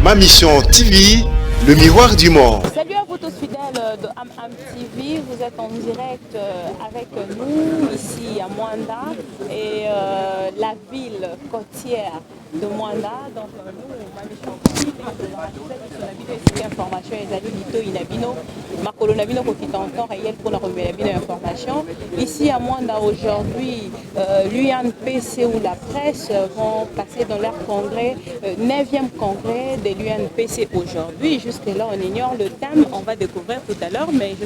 Ma Mission TV, le miroir du monde. Salut à vous tous fidèles de AM TV, vous êtes en direct avec nous ici à Mwanda et la ville côtière de Mwanda. Donc nous, Ma Mission TV, information réel pour la information. Ici à Mwanda aujourd'hui, l'UNPC ou la presse vont passer dans leur congrès, 9e congrès de l'UNPC aujourd'hui. Jusque-là, on ignore le thème, on va découvrir tout à l'heure, mais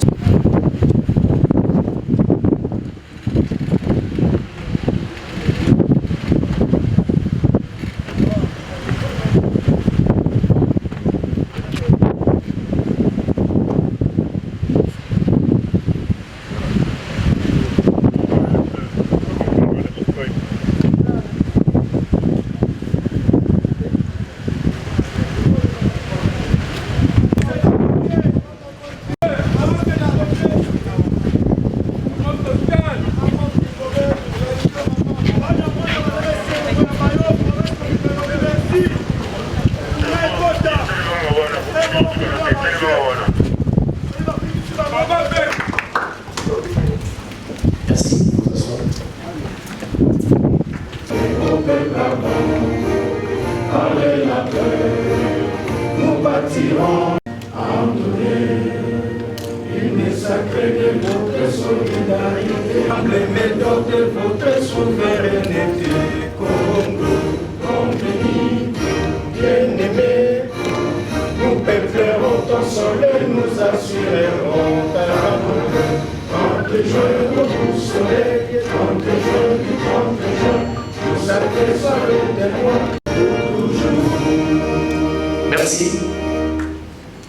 merci.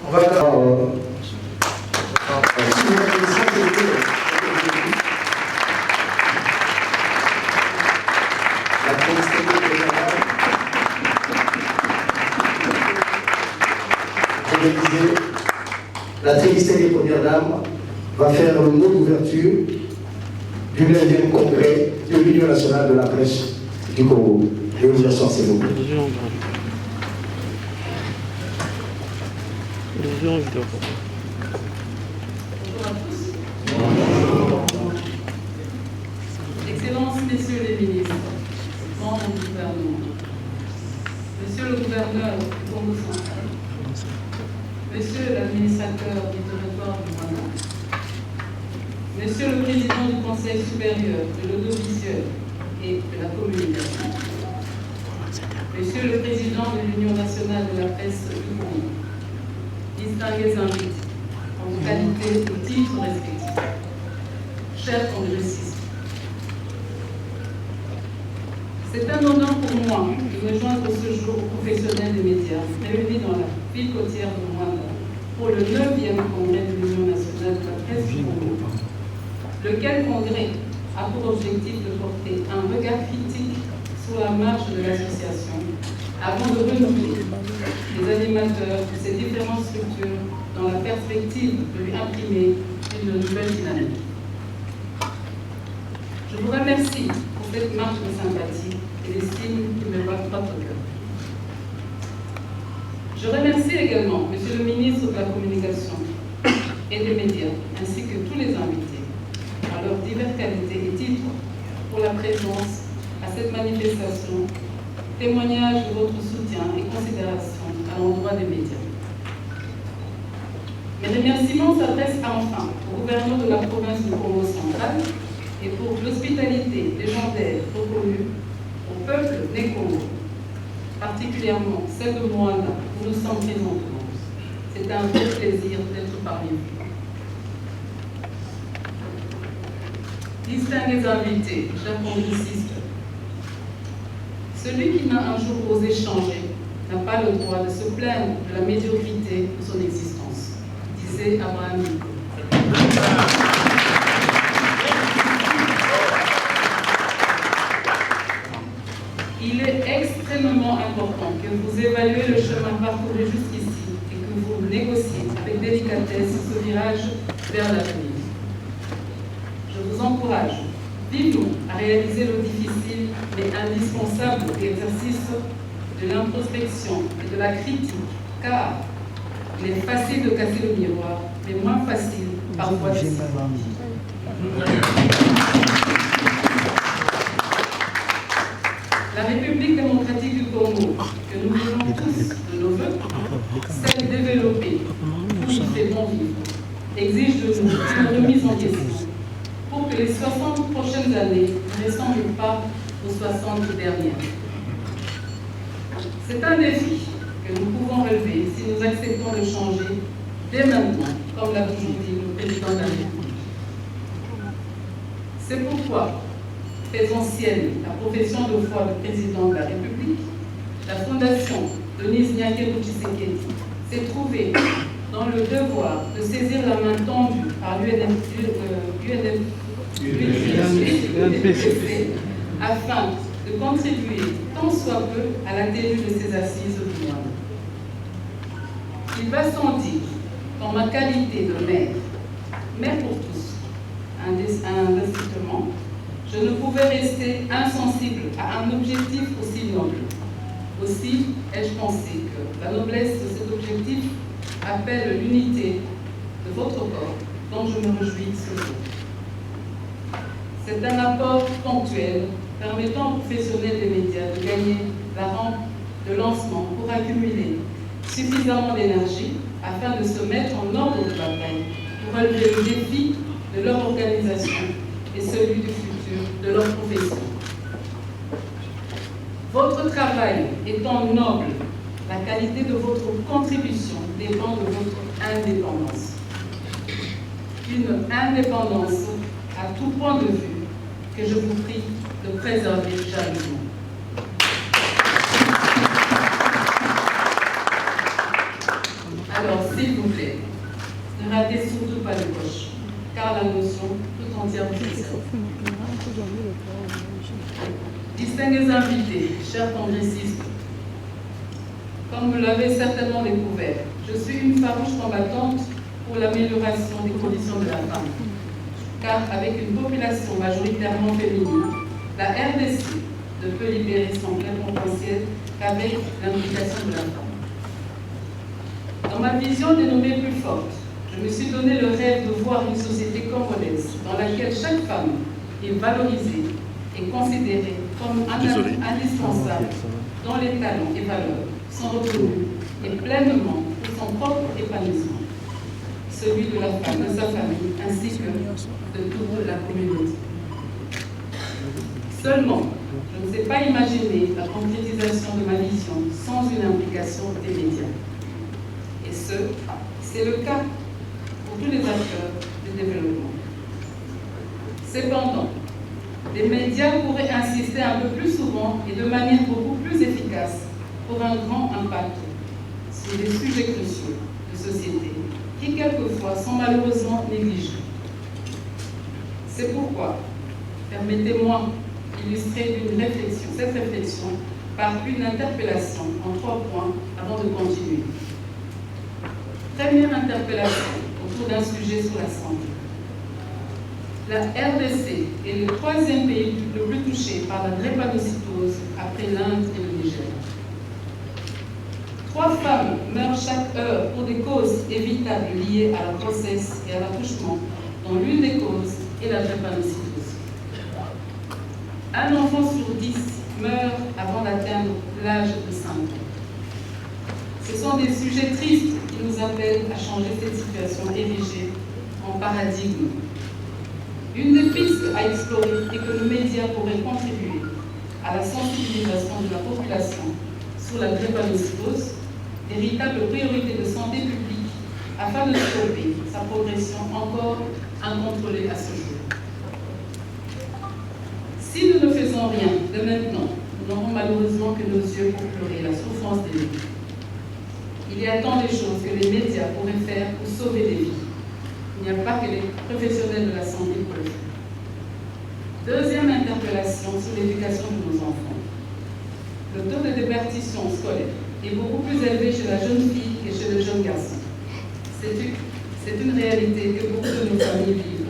On va la Trinité des Premières Dames va faire le mot d'ouverture du 9e congrès de l'Union nationale de la presse du Congo. Je vous remercie, s'il vous plaît. Excellences, messieurs les ministres, membres du gouvernement, monsieur le gouverneur du Congo central, monsieur l'administrateur du territoire du Rwanda, monsieur le président du Conseil supérieur de l'audiovisuel et de la communication, monsieur le président de l'Union nationale de la presse du Congo, distingués invités, en vos qualités et titres respectifs, chers congressistes, c'est un honneur pour moi de me joindre ce jour aux professionnels des médias réunis dans la ville côtière de Mwanda pour le 9e congrès de l'Union nationale de la presse du Congo, lequel congrès a pour objectif de porter un regard critique sur la marche de l'association avant de renouveler les animateurs de ces différentes structures dans la perspective de lui imprimer une nouvelle dynamique. Je vous remercie pour cette marche de sympathie et d'estime qui me va droit au cœur. Je remercie également Monsieur le ministre de la Communication et des Médias, ainsi que tous les invités, à leurs diverses qualités et titres, pour la présence à cette manifestation, témoignage de votre soutien et considération à l'endroit des médias. Mes remerciements s'adressent enfin au gouverneur de la province du Congo central et pour l'hospitalité légendaire reconnue au peuple des Congo, particulièrement celle de Mwanda, où nous sommes présentement. C'est un vrai plaisir d'être parmi vous. Distingués invités, chers congressistes, celui qui n'a un jour osé changer n'a pas le droit de se plaindre de la médiocrité de son existence, disait Abraham Lincoln. Il est extrêmement important que vous évaluez le chemin parcouru jusqu'ici et que vous négociez avec délicatesse ce virage vers l'avenir. Je vous encourage vivement à réaliser le difficile mais indispensable exercice de l'introspection et de la critique car il est facile de casser le miroir, mais moins facile parfois de s'y voir. La République démocratique du Congo, que nous voulons tous de nos voeux, celle développée, où il fait bon vivre, exige de nous une remise en question pour que les 60 prochaines années ne ressemblent pas aux 60 dernières. C'est un défi que nous pouvons relever si nous acceptons de changer dès maintenant, comme l'a toujours dit le président de la République. C'est pourquoi, faisant sienne la profession de foi du président de la République, la Fondation Denis Nyakeru Tshisekedi s'est trouvée dans le devoir de saisir la main tendue par l'UNPC afin de contribuer tant soit peu à la tenue de ces assises du mois. Il va sans dire qu'en ma qualité de mère pour tous, indiscutablement, je ne pouvais rester insensible à un objectif aussi noble. Aussi ai-je pensé que la noblesse de cet objectif appelle l'unité de votre corps, dont je me réjouis ce jour. C'est un apport ponctuel permettant aux professionnels des médias de gagner la rampe de lancement pour accumuler suffisamment d'énergie afin de se mettre en ordre de bataille pour relever le défi de leur organisation et celui du futur de leur profession. Votre travail étant noble, la qualité de votre contribution dépend de votre indépendance. Une indépendance à tout point de vue que je vous prie de préserver jalousement. Alors, s'il vous plaît, ne ratez surtout pas le coche, car la notion tout entière vous précède. Distingués invités, chers congressistes, comme vous l'avez certainement découvert, je suis une farouche combattante pour l'amélioration des conditions de la femme. Car avec une population majoritairement féminine, la RDC ne peut libérer son plein potentiel qu'avec l'implication de la femme. Dans ma vision dénommée plus forte, je me suis donné le rêve de voir une société congolaise dans laquelle chaque femme est valorisée et considérée comme indispensable, dont les talents et valeurs sont reconnus et pleinement pour son propre épanouissement, celui de la femme, de sa famille, ainsi que de toute la communauté. Seulement, je ne sais pas imaginer la concrétisation de ma vision sans une implication des médias. Et c'est le cas pour tous les acteurs du développement. Cependant, les médias pourraient insister un peu plus souvent et de manière beaucoup plus efficace pour un grand impact sur des sujets cruciaux de société qui quelquefois sont malheureusement négligés. C'est pourquoi, permettez-moi d'illustrer cette réflexion par une interpellation en 3 points avant de continuer. Première interpellation autour d'un sujet sur la santé. La RDC est le 3e pays le plus touché par la drépanocytose après l'Inde et le Niger. 3 femmes meurent chaque heure pour des causes évitables liées à la grossesse et à l'accouchement, dont l'une des causes est la drépanocytose. Un enfant sur 10 meurt avant d'atteindre l'âge de 5 ans. Ce sont des sujets tristes qui nous appellent à changer cette situation érigée en paradigme. Une des pistes à explorer est que nos médias pourraient contribuer à la sensibilisation de la population sur la drépanocytose, véritable priorité de santé publique, afin de stopper sa progression encore incontrôlée à ce jour. Si nous ne faisons rien de maintenant, nous n'aurons malheureusement que nos yeux pour pleurer la souffrance des vies. Il y a tant de choses que les médias pourraient faire pour sauver des vies. Il n'y a pas que les professionnels de la santé pour le faire. Deuxième interpellation sur l'éducation de nos enfants. Le taux de déperdition scolaire est beaucoup plus élevé chez la jeune fille que chez le jeune garçon. C'est une réalité que beaucoup de nos familles vivent,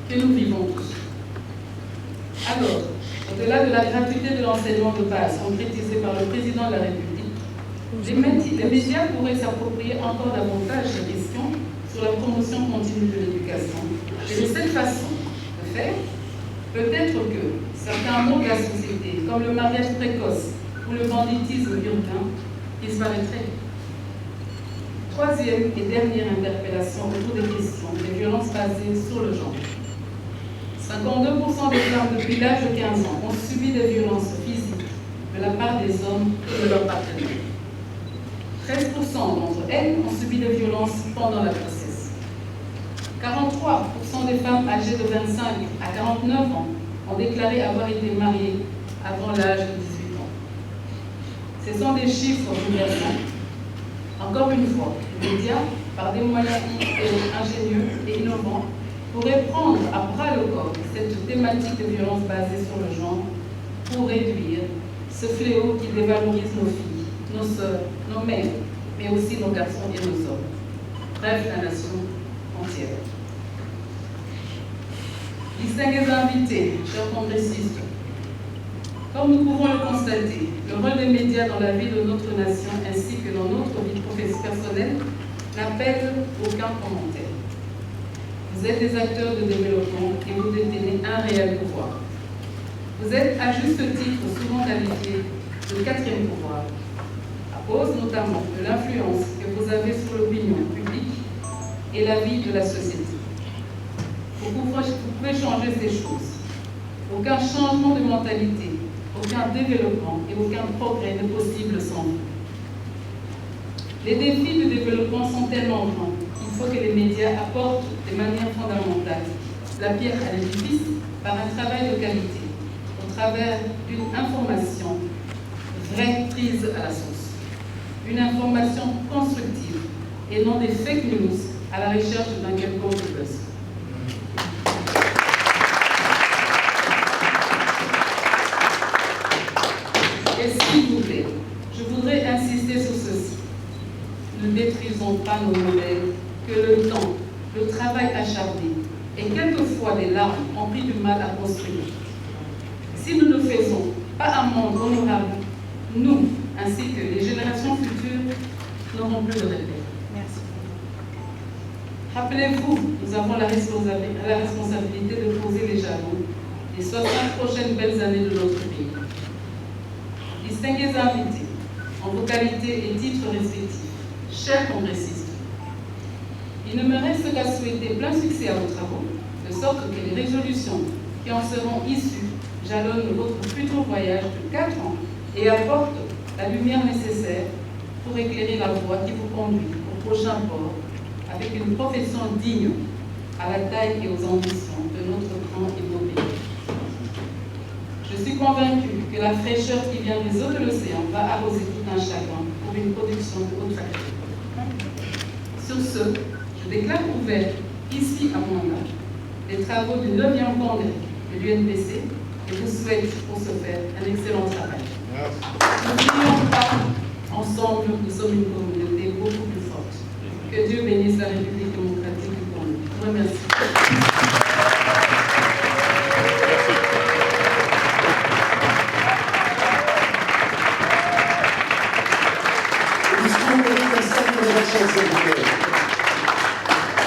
que nous vivons tous. Alors, au-delà de la gratuité de l'enseignement de base concrétisée par le président de la République, Les médias pourraient s'approprier encore davantage les questions sur la promotion continue de l'éducation. Et de cette façon de faire, peut-être que certains maux de la société, comme le mariage précoce ou le banditisme urbain, disparaîtraient. Troisième et dernière interpellation autour des questions des violences basées sur le genre. 52% des femmes depuis l'âge de 15 ans ont subi des violences physiques de la part des hommes et de leurs partenaires. 13% d'entre elles ont subi des violences pendant la grossesse. 43% des femmes âgées de 25 à 49 ans ont déclaré avoir été mariées avant l'âge de 18 ans. Ce sont des chiffres bouleversants. Encore une fois, les médias, par des moyens ingénieux et innovants, pourraient prendre à bras le corps cette thématique de violence basée sur le genre pour réduire ce fléau qui dévalorise nos filles, nos sœurs, nos mères, mais aussi nos garçons et nos hommes. Bref, la nation entière. Distingués invités, chers congressistes, comme nous pouvons le constater, le rôle des médias dans la vie de notre nation ainsi que dans notre vie personnelle n'appelle aucun commentaire. Vous êtes des acteurs de développement et vous détenez un réel pouvoir. Vous êtes à juste titre souvent qualifié de quatrième pouvoir, à cause notamment de l'influence que vous avez sur l'opinion publique et la vie de la société. Vous pouvez changer ces choses. Aucun changement de mentalité, aucun développement et aucun progrès n'est possible sans vous. Les défis de développement sont tellement grands qu'il faut que les médias apportent de manière fondamentale la pierre à l'édifice par un travail de qualité, au travers d'une information vraie prise à la source. Une information constructive et non des fake news à la recherche d'un quelconque buzz. Et s'il vous plaît, je voudrais insister sur ceci. Ne détruisons pas nos modèles que le temps, le travail acharné et quelquefois des larmes ont pris du mal à construire. Si nous ne faisons pas un monde honorable, nous, ainsi que les générations futures, n'aurons plus de repères. Merci. Rappelez-vous, nous avons la responsabilité de poser les jalons des 60 prochaines belles années de notre pays. Distingués invités, en vos qualités et titres respectifs, chers congressistes, il ne me reste qu'à souhaiter plein succès à vos travaux, de sorte que les résolutions qui en seront issues jalonnent votre futur voyage de 4 ans et apportent la lumière nécessaire pour éclairer la voie qui vous conduit au prochain port avec une profession digne à la taille et aux ambitions de notre grand et beau pays. Je suis convaincue que la fraîcheur qui vient des eaux de l'océan va arroser tout un chacun pour une production de haute qualité. Sur ce, je déclare ouvert, ici à Mwanga, les travaux du 9e congrès de l'UNPC et vous souhaite pour ce faire un excellent travail. N'oublions pas, ensemble, nous sommes une communauté beaucoup plus forte. Que Dieu bénisse la République démocratique du Congo. Je vous remercie.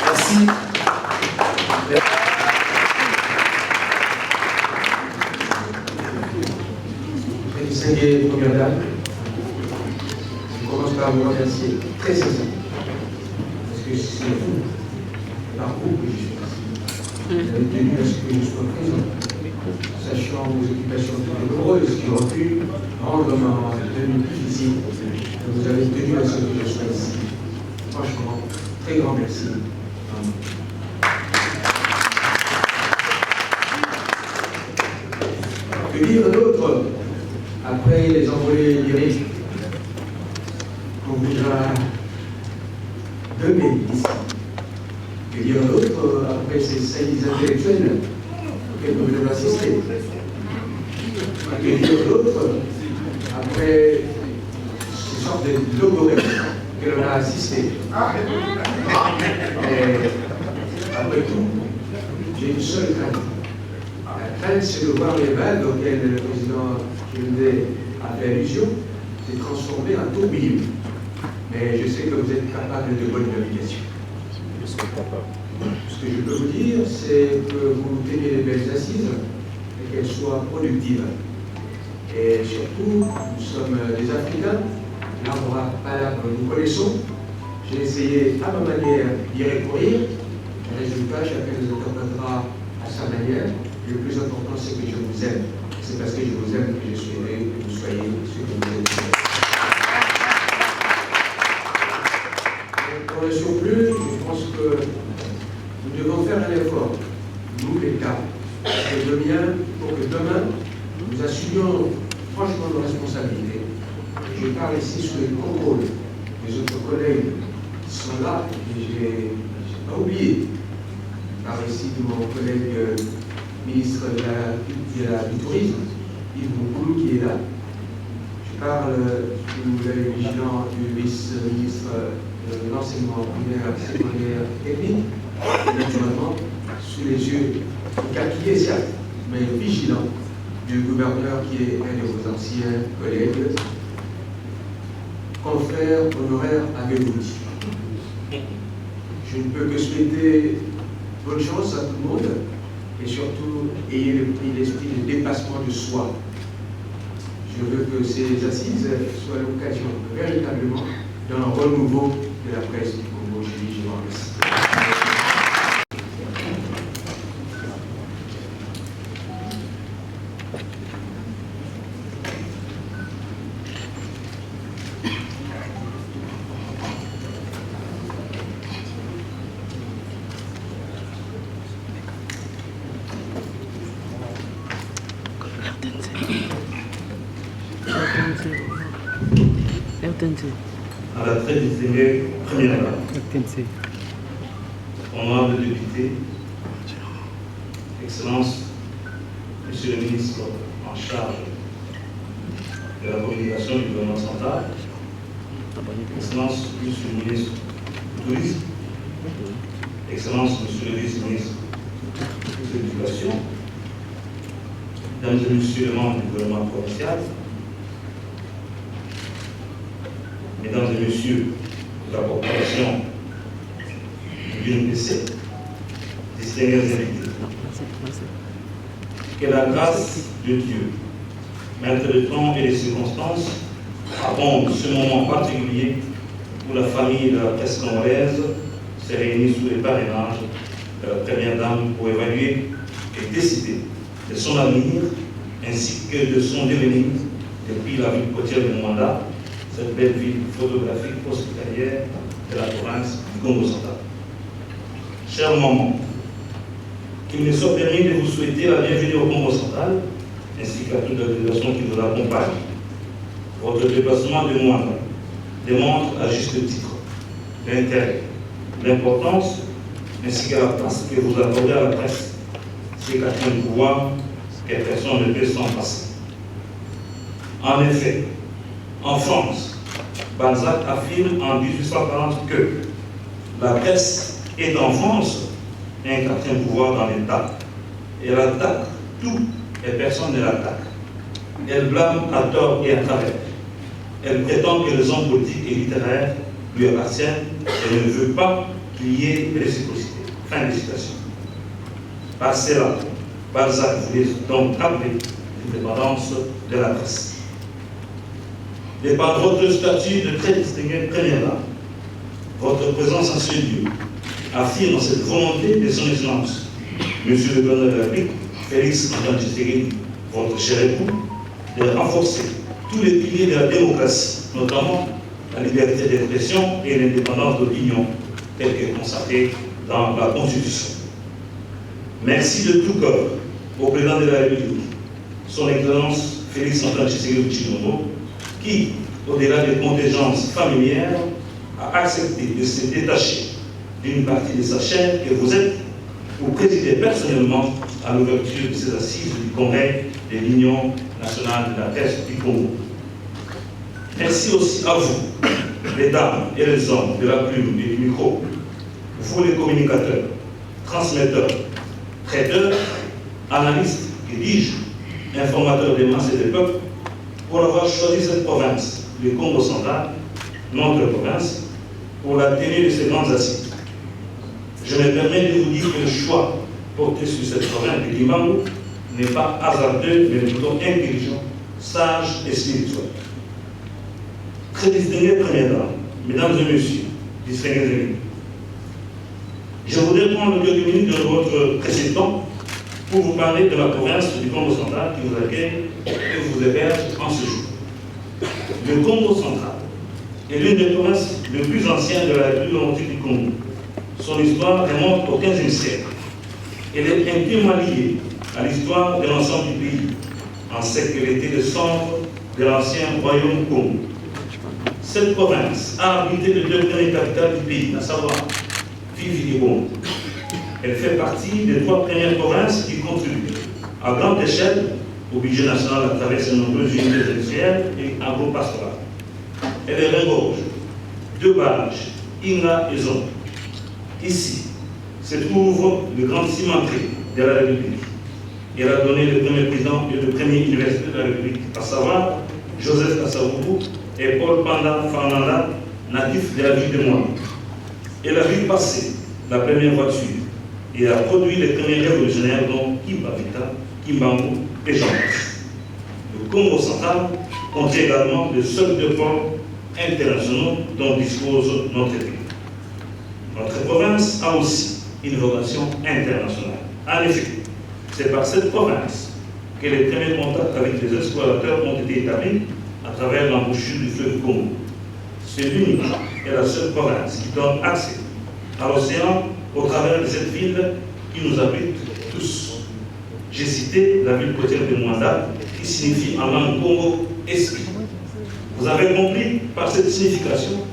Merci. Distinguée première dame, je commence par vous remercier très sincèrement. Parce que c'est vous, par vous que je suis ici. Vous avez tenu à ce que je sois présent, sachant vos occupations très nombreuses qui ont pu rendre ma tenue difficile. Vous avez tenu à ce que je sois ici. Franchement, très grand merci. Que dire d'autre après les envolées lyriques qu'on vous a données ici? Que dire d'autre après ces saillies intellectuelles auxquelles nous venons d'assister? Que dire d'autre après ces sortes de logorées que l'on a assisté? Et après tout, j'ai une seule crainte. La crainte, c'est de voir les vagues auxquelles le président Kirimbe a fait allusion s'est transformé en tourbillon. mais je sais que vous êtes capable de bonne navigation. Je suis capable. Ce que je peux vous dire, c'est que vous tenez les belles assises et qu'elles soient productives. Et surtout, nous sommes des Africains, l'arbre à palabre nous connaissons. J'ai essayé à ma manière d'y recourir. Le résultat, chacun nous interprétera à sa manière. Le plus important, c'est que je vous aime. C'est parce que je vous aime que je souhaiterais que vous soyez ce que vous êtes. Pour le surplus, je pense que nous devons faire un effort, nous l'État, pour que demain, nous assumions franchement nos responsabilités. Je parle ici sous le contrôle des autres collègues qui sont là, et je n'ai pas oublié. Je parle ici de mon collègue ministre du Tourisme, Yves Moukoulou, qui est là. Je parle sous l'œil vigilant du vice-ministre de l'enseignement primaire, secondaire, technique, et naturellement sous les yeux qui est certes, mais vigilant du gouverneur qui est un de vos anciens collègues, confrère honoraire avec vous. Je ne peux que souhaiter bonne chance à tout le monde et surtout ayez l'esprit de dépassement de soi. Je veux que ces assises soient l'occasion véritablement d'un renouveau de la presse du Congo. Je vous remercie. À la très distinguée première dame, honorable député, Excellence, Monsieur le ministre en charge de la communication du gouvernement central, Excellence, Monsieur le ministre du Tourisme, Excellence, Monsieur le vice-ministre de l'Éducation, Mesdames et Messieurs les membres du gouvernement provincial, Mesdames et Messieurs de la corporation du BNPC, distingués invités, que la grâce de Dieu, maître de temps et des circonstances, abonde ce moment particulier où la famille de la presse congolaise s'est réunie sous les parrainages de la première dame pour évaluer et décider de son avenir ainsi que de son devenir depuis la ville côtière de Mwanda, cette belle ville photographique hospitalière de la province du Congo central. Chère maman, qu'il me soit permis de vous souhaiter la bienvenue au Congo central, ainsi qu'à toute la délégation qui vous accompagne. Votre déplacement de Mwanda démontre à juste titre l'intérêt, l'importance, ainsi que la place que vous accordez à la presse, c'est qu'à un pouvoir que personne ne peut s'en passer. En effet, en France, Balzac affirme en 1840 que la presse est en France un quatrième pouvoir dans l'État. Elle attaque tout et personne ne l'attaque. Elle blâme à tort et à travers. Elle prétend que les hommes politiques et littéraires lui appartiennent et ne veut pas qu'il y ait réciprocité. Fin de citation. Par cela, Balzac voulait donc rappeler l'indépendance de la presse. Et par votre statut de très distinguée première dame, votre présence en ce lieu affirme cette volonté de son excellence, Monsieur le gouverneur de la République, Félix Antoine Tshisekedi, votre cher époux, de renforcer tous les piliers de la démocratie, notamment la liberté d'expression et l'indépendance d'opinion, telle que consacrée dans la Constitution. Merci de tout cœur au président de la République, son Excellence Félix Antoine Tshisekedi Tshilombo, qui, au-delà des contingences familières, a accepté de se détacher d'une partie de sa chaîne que vous êtes pour présider personnellement à l'ouverture de ces assises du Congrès de l'Union nationale de la presse du Congo. Merci aussi à vous, les dames et les hommes de la plume et du micro, vous les communicateurs, transmetteurs, traiteurs, analystes, que dis-je, informateurs des masses et des peuples, pour avoir choisi cette province, le Congo central, notre province pour la tenue de ces grandes assises. Je me permets de vous dire que le choix porté sur cette province de Kimbangu n'est pas hasardeux, mais plutôt intelligent, sage et spirituel. Très distingués premières dames, mesdames et messieurs, distingués amis, je voudrais prendre quelques minutes de votre précédent pour vous parler de la province du Congo central qui vous accueille et vous héberge en ce jour. Le Congo central est l'une des provinces les plus anciennes de la République démocratique du Congo. Son histoire remonte au XVe siècle. Elle est intimement liée à l'histoire de l'ensemble du pays. On sait qu'elle était le centre de l'ancien royaume Congo. Cette province a abrité les deux premières capitales du pays, à savoir Vivi et Bongo. Elle fait partie des 3 premières provinces qui contribuent à grande échelle au budget national à travers ses nombreuses unités industrielles et agro-pastorales. Elle regorge 2 barrages, Inga et Zon. Ici se trouve le grand cimenterie de la République. Elle a donné le premier président et le premier université de la République, à savoir Joseph Kasavubu et Paul Panda Fernanda, natifs de la ville de Moi. Elle a vu passer la première voiture et a produit les premiers révolutionnaires dont Kimbavita, Kimbangu et Jean. Le Congo central contient également les seuls 2 ports internationaux dont dispose notre pays. Notre province a aussi une vocation internationale. En effet, c'est par cette province que les premiers contacts avec les explorateurs ont été établis à travers l'embouchure du fleuve Congo. C'est l'unique et la seule province qui donne accès à l'océan au travers de cette ville qui nous abrite tous. J'ai cité la ville côtière de Mwanda, qui signifie en langue Congo « esprit ». Vous avez compris par cette signification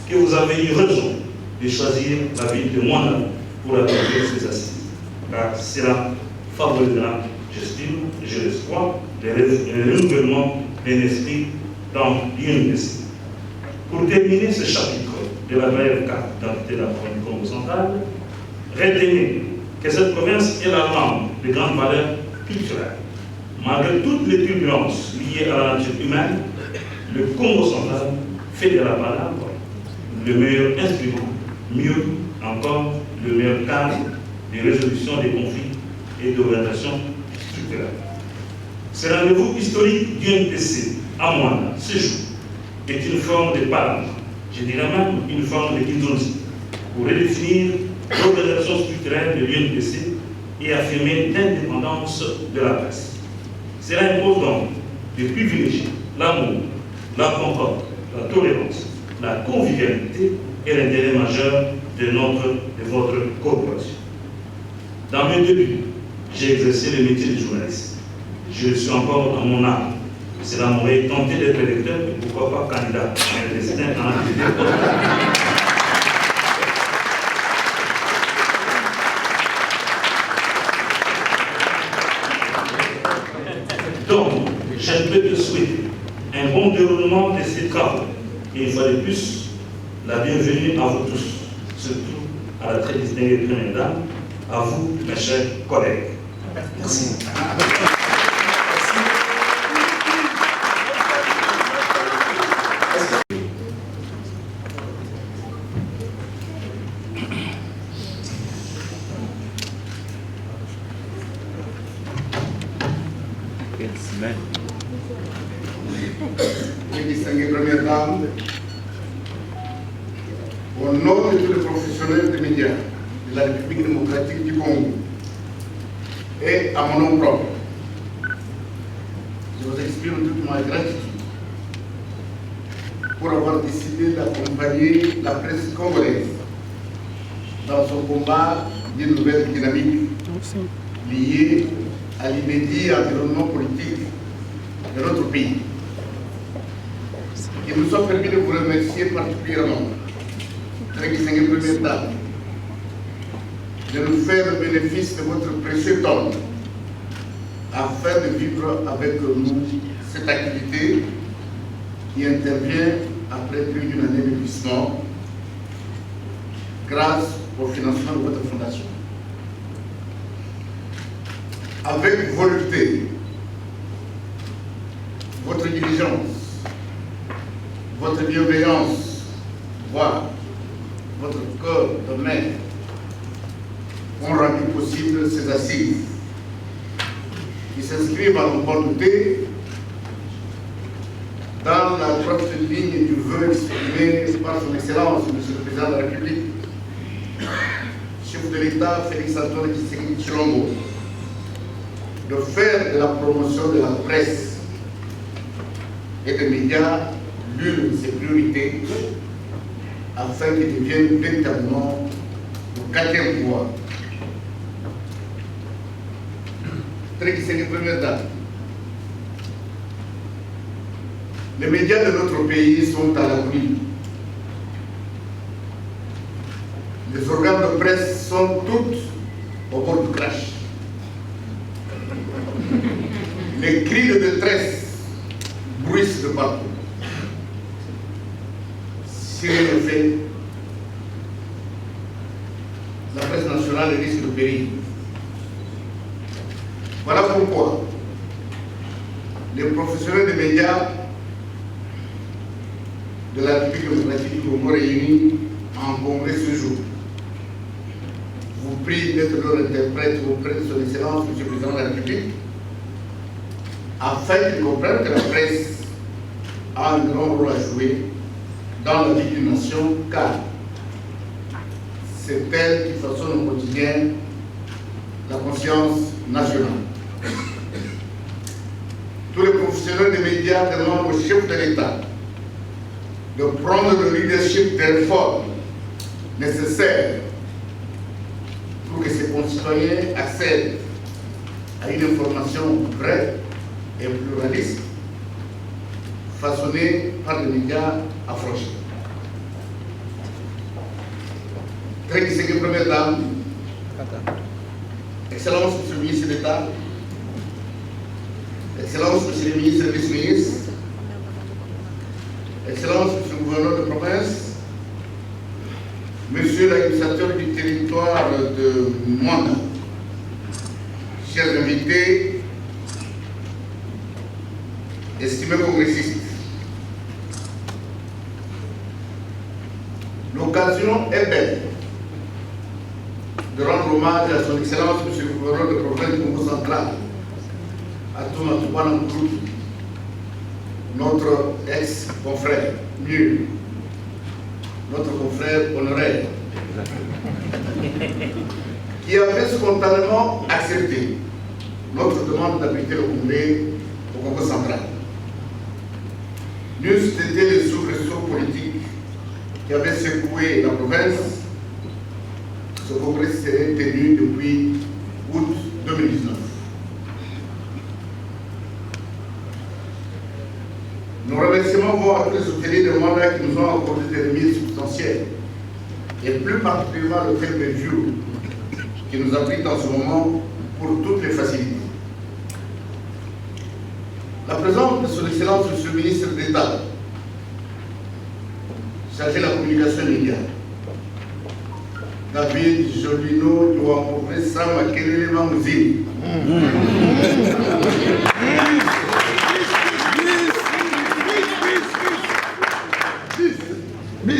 que vous avez eu raison de choisir la ville de Mwanda pour accueillir ces assises. Car cela favorisera, j'estime, je l'espoir, le renouvellement d'un esprit dans l'UNPC. Pour terminer ce chapitre de la brève carte d'identité de la province du Congo central, retenez que cette province est la langue de grande valeur culturelle. Malgré toutes les turbulences liées à la nature humaine, le Congo central fait de la parole le meilleur instrument, mieux encore le meilleur cadre de résolution des conflits et d'orientation structurelle. Ce rendez-vous historique du NPC à Mwanda, ce jour, est une forme de parole, je dirais même une forme de guidonzie, pour redéfinir l'organisation structurelle de l'UNPC et affirmer l'indépendance de la presse. Cela impose donc de privilégier l'amour, la concorde, la tolérance, la convivialité et l'intérêt majeur de votre corporation. Dans mes débuts, j'ai exercé le métier de journaliste. Je le suis encore dans mon âme. Cela m'aurait tenté d'être électeur et pourquoi pas candidat. Mais le destin en été autre. Donc, je ne peux que souhaiter un bon déroulement de ces travaux. Et une fois de plus, la bienvenue à vous tous, surtout à la très distinguée première dame, à vous, mes chers collègues. Merci. Distinguée première dame, au nom de tous les professionnels des médias de la République démocratique du Congo et à mon nom propre, je vous exprime toute ma gratitude pour avoir décidé d'accompagner la presse congolaise dans son combat d'une nouvelle dynamique liée à l'immédiat environnement politique de notre pays. Il nous a permis de vous remercier particulièrement, très distinguée première dame, de nous faire le bénéfice de votre précieux temps afin de vivre avec nous cette activité qui intervient après plus d'une année de glissement grâce au financement de votre fondation. Avec volonté, votre diligence, votre bienveillance voix, votre cœur de mère ont rendu possible ces assises qui s'inscrivent à n'en pas douter dans la droite ligne du vœu exprimé par son Excellence, Monsieur le Président de la République, chef de l'État Félix Antoine Tshisekedi Tshilombo, de faire de la promotion de la presse et des médias l'une de ses priorités afin qu'ils deviennent véritablement le quatrième pouvoir. Première date. Les médias de notre pays sont à l'abri. Les organes de presse sont toutes au bord du crash. Les cris de détresse bruissent de partout. Si rien n'est fait, la presse nationale risque de périr. Voilà pourquoi les professionnels des médias de la République démocratique du Congo réunis en congrès ce jour vous prie d'être leur interprète auprès de son Excellence, M. le Président de la République, afin qu'ils comprennent que la presse a un grand rôle à jouer dans la vie d'une nation, car c'est elle qui façonne au quotidien la conscience nationale. Tous les professionnels des médias demandent au chef de l'État de prendre le leadership des réformes nécessaires pour que ses concitoyens accèdent à une information vraie et pluraliste, façonnée par les médias affranchis. Très distinguée Première Dame, Excellence Monsieur le Ministre d'État, Excellence Monsieur le Ministre et Vice-ministres, Excellence Monsieur le Gouverneur de province, Monsieur l'administrateur du territoire de Mwanda, chers invités, estimés congressistes, l'occasion est belle de rendre hommage à son Excellence Monsieur le Gouverneur de province du Congo central, à Thomas Nkuruki, notre ex-confrère, mieux, notre confrère honoraire, qui avait spontanément accepté notre demande d'habiter le congrès au Congo central. N'eussent été les soubresauts politiques qui avaient secoué la province, ce congrès serait tenu depuis août 2019. Nos remerciements vont à tous les hôteliers de Mwanda qui nous ont accordé des remises substantielles, et plus particulièrement le View qui nous abrite en ce moment pour toutes les facilités. La présence de son Excellence Monsieur le Ministre d'État, chargé de la communication immédiate, David Jolino Douambouré Makelele Mamouzine.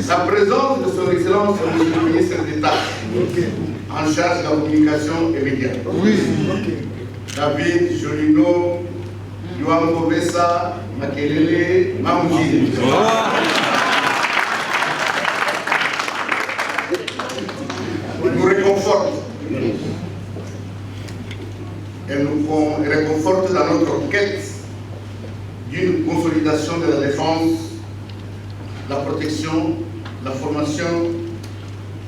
La présence de son Excellence Monsieur le Ministre d'État, en charge de la communication immédiate. David Jolino Douambouré Makelele Mamouzine. Nous réconforte et nous réconforte dans notre quête d'une consolidation de la défense, la protection, la formation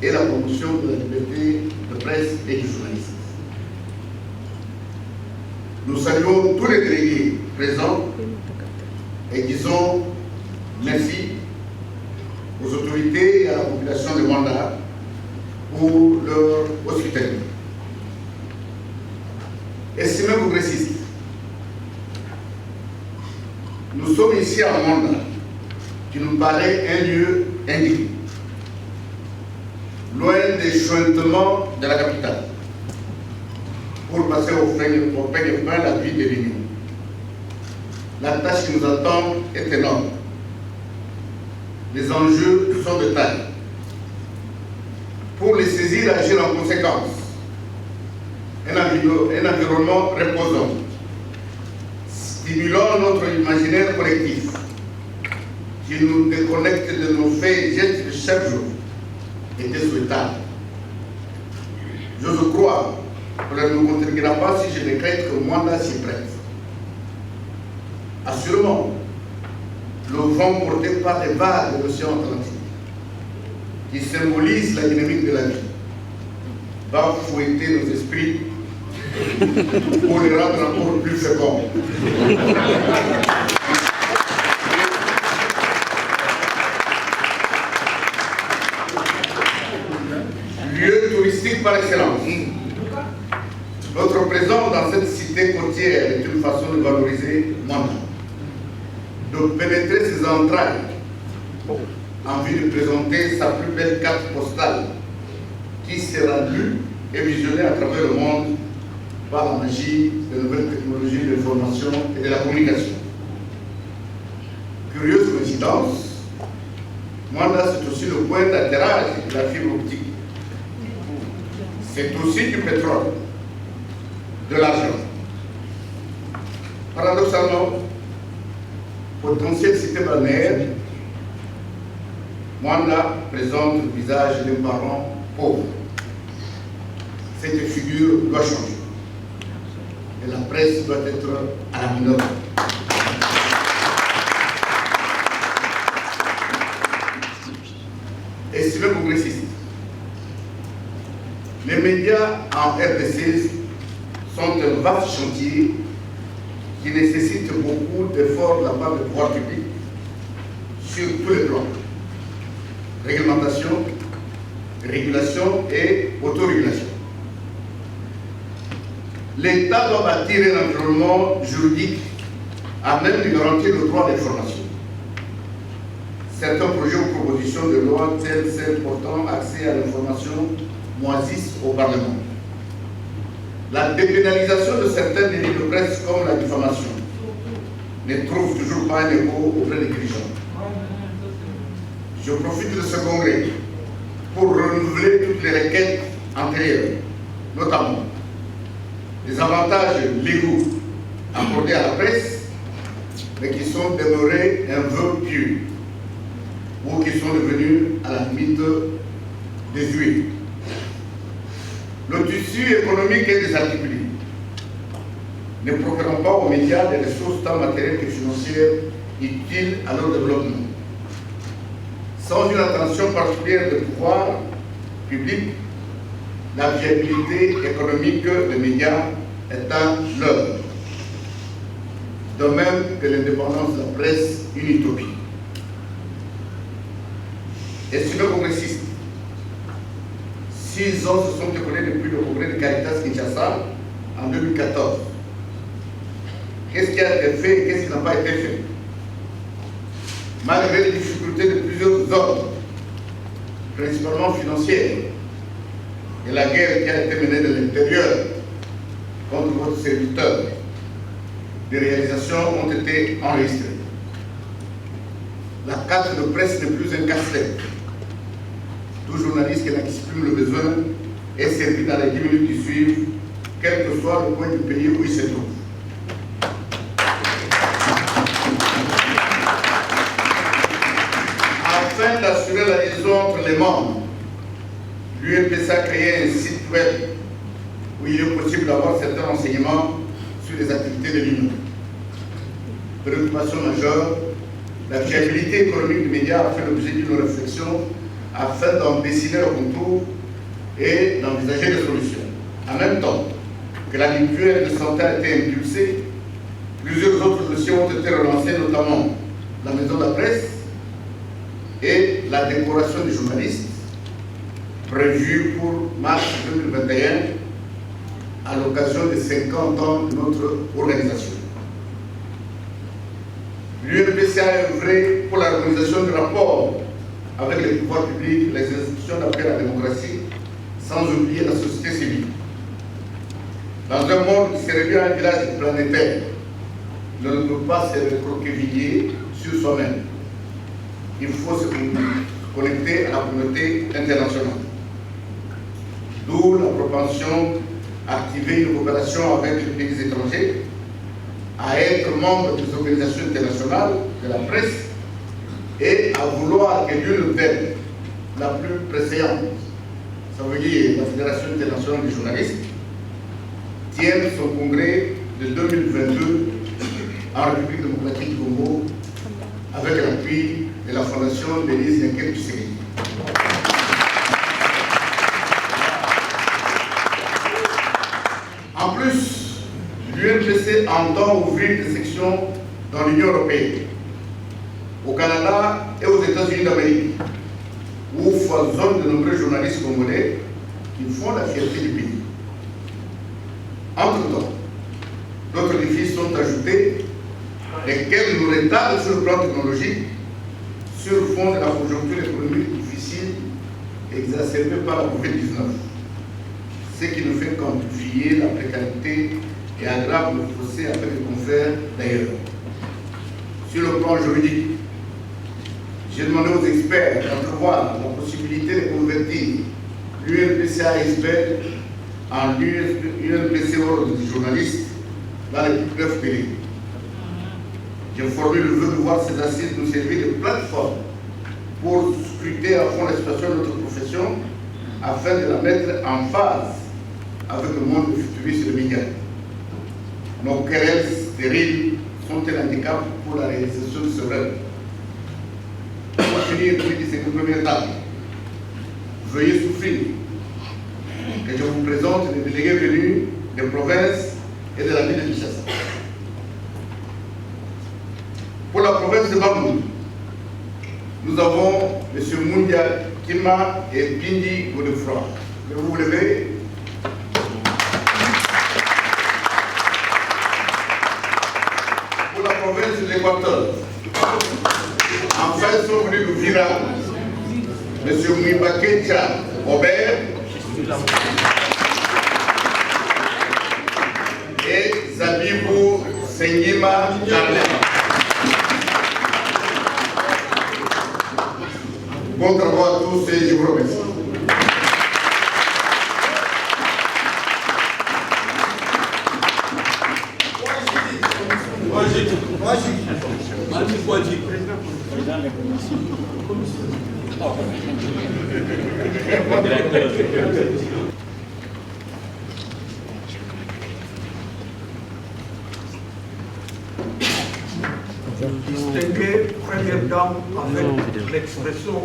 et la promotion de la liberté de presse et du journalisme. Nous saluons tous les délégués présents et disons merci aux autorités et à la population de Mwanda pour leur hospitalité. Estimés congressistes, nous sommes ici à Mwanda, qui nous paraît un lieu indigne, loin des chuintements de la capitale, pour passer au peigne-fin la vie de l'Union. La tâche qui nous attend est énorme. les enjeux sont de taille. Pour les saisir et agir en conséquence, un environnement reposant, stimulant notre imaginaire collectif, qui nous déconnecte de nos faits et gestes de chaque jour, était souhaitable. J'ose croire qu'on ne nous contribuera pas si je décrète que Mwanda s'y prête. Assurément, le vent porté par les vagues de l'océan Atlantique, qui symbolise la dynamique de la vie, va fouetter nos esprits pour les rendre encore plus féconds. Lieu touristique par excellence. Notre présence dans cette cité côtière est une façon de valoriser Mwanda, de pénétrer ses entrailles en vue de présenter sa plus belle carte postale qui sera lue et visionnée à travers le monde par la magie des nouvelles technologies de l'information et de la communication. Curieuse coïncidence, Mwanda c'est aussi le point d'atterrage de la fibre optique. C'est aussi du pétrole, de l'argent. Paradoxalement, potentielle cité balnéaire, Mwanda présente le visage d'un parent pauvre. Cette figure doit changer. Et la presse doit être à la minorité. Estimé progressiste. Les médias en RDC sont un vaste chantier qui nécessite beaucoup d'efforts de la part du pouvoir public sur tous les plans. Réglementation, régulation et autorégulation. L'État doit bâtir un environnement juridique à même de garantir le droit d'information. Certains projets ou propositions de loi tels celles portant accès à l'information moisissent au Parlement. La dépénalisation de certains délits de presse comme la diffamation ne trouve toujours pas un écho auprès des dirigeants. Je profite de ce congrès pour renouveler toutes les requêtes antérieures, notamment les avantages légaux accordés à la presse, mais qui sont demeurés un vœu pieux ou qui sont devenus à la limite désuets. Le tissu économique est désarticulé, ne procurant pas aux médias des ressources tant matérielles que financières utiles à leur développement. Sans une attention particulière des pouvoirs publics, la viabilité économique des médias est à l'œuvre. De même que l'indépendance de la presse, une utopie. Estimé progressiste, 6 ans se sont écoulés depuis le congrès de Caritas Kinshasa en 2014. Qu'est-ce qui a été fait et qu'est-ce qui n'a pas été fait? Malgré les difficultés de plusieurs ordres, principalement financières, et la guerre qui a été menée de l'intérieur contre votre serviteur, des réalisations ont été enregistrées. La carte de presse n'est plus un casse-tête. Tout journaliste qui en exprime le besoin est servi dans les 10 minutes qui suivent, quel que soit le point du pays où il se trouve. Afin d'assurer la liaison entre les membres, l'UNPC a créé un site web où il est possible d'avoir certains renseignements sur les activités de l'Union. Préoccupation majeure, la viabilité économique des médias a fait l'objet d'une réflexion afin d'en dessiner le contour et d'envisager des solutions. En même temps que la mutuelle de santé a été impulsée, plusieurs autres dossiers ont été relancés, notamment la maison de la presse et la décoration des journalistes, prévue pour mars 2021 à l'occasion des 50 ans de notre organisation. L'UNPC a œuvré pour l'organisation du rapport avec les pouvoirs publics, les institutions d'appui à la démocratie, sans oublier la société civile. Dans un monde qui se réduit à un village planétaire, on ne peut pas se recroqueviller sur soi-même. il faut se connecter à la communauté internationale. D'où la propension à activer une coopération avec les pays étrangers, à être membre des organisations internationales de la presse et à vouloir que l'une d'elles, la plus préséante, ça veut dire la Fédération internationale des journalistes, tienne son congrès de 2022 en République démocratique du Congo avec l'appui de la Fondation Denise Nkengué. En plus, l'UNPC entend ouvrir des sections dans l'Union européenne, au Canada et aux États-Unis d'Amérique, où foisonnent de nombreux journalistes congolais qui font la fierté du pays. Entre-temps, d'autres défis sont ajoutés, lesquels nous retardent sur le plan technologique, sur le fond de la conjoncture économique difficile exacerbée par la COVID-19, ce qui nous fait quantifier la précarité et aggrave le fossé avec les confrères d'ailleurs. Sur le plan juridique, j'ai demandé aux experts d'entrevoir la possibilité de convertir l'UNPC-ASB en UNPC Ordre des journalistes dans les plus brefs délais. J'ai formé le vœu de voir ces assises nous servir de plateforme pour scruter à fond la situation de notre profession afin de la mettre en phase avec le monde futuriste et le média. Nos querelles stériles sont un handicap pour la réalisation de ce rêve. Pour finir, c'est une première étape. Veuillez souffrir que je vous présente les délégués venus des provinces et de la ville de Kinshasa. Pour la province de Bambou, nous avons M. Mundia Kima et Bindi Godefroy. Vous vous levez. Pour la province de l'Équateur, enfin sont venus nous Vira, M. Mwibakecha Robert et Zabibou Sengima Charlema. Bon travail à tous et je vous remercie. Distinguée première dame avec l'expression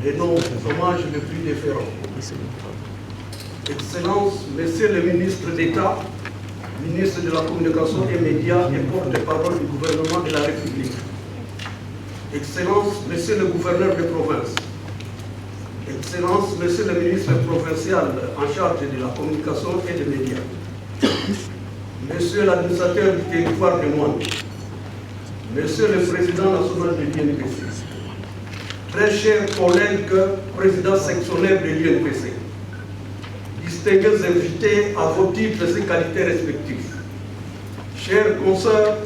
de nos hommages les plus déférents. Excellence, Monsieur le ministre d'État, ministre de la Communication et Médias et porte-parole du gouvernement de la République. Excellence, Monsieur le gouverneur de province. Excellence, Monsieur le ministre provincial en charge de la communication et des médias. Monsieur l'administrateur du territoire de Moine. Monsieur le président national de l'UNPC. Très chers collègues, président sectionnaire de l'UNPC. Distingués invités à vos titres et qualités respectifs. Chers consoeurs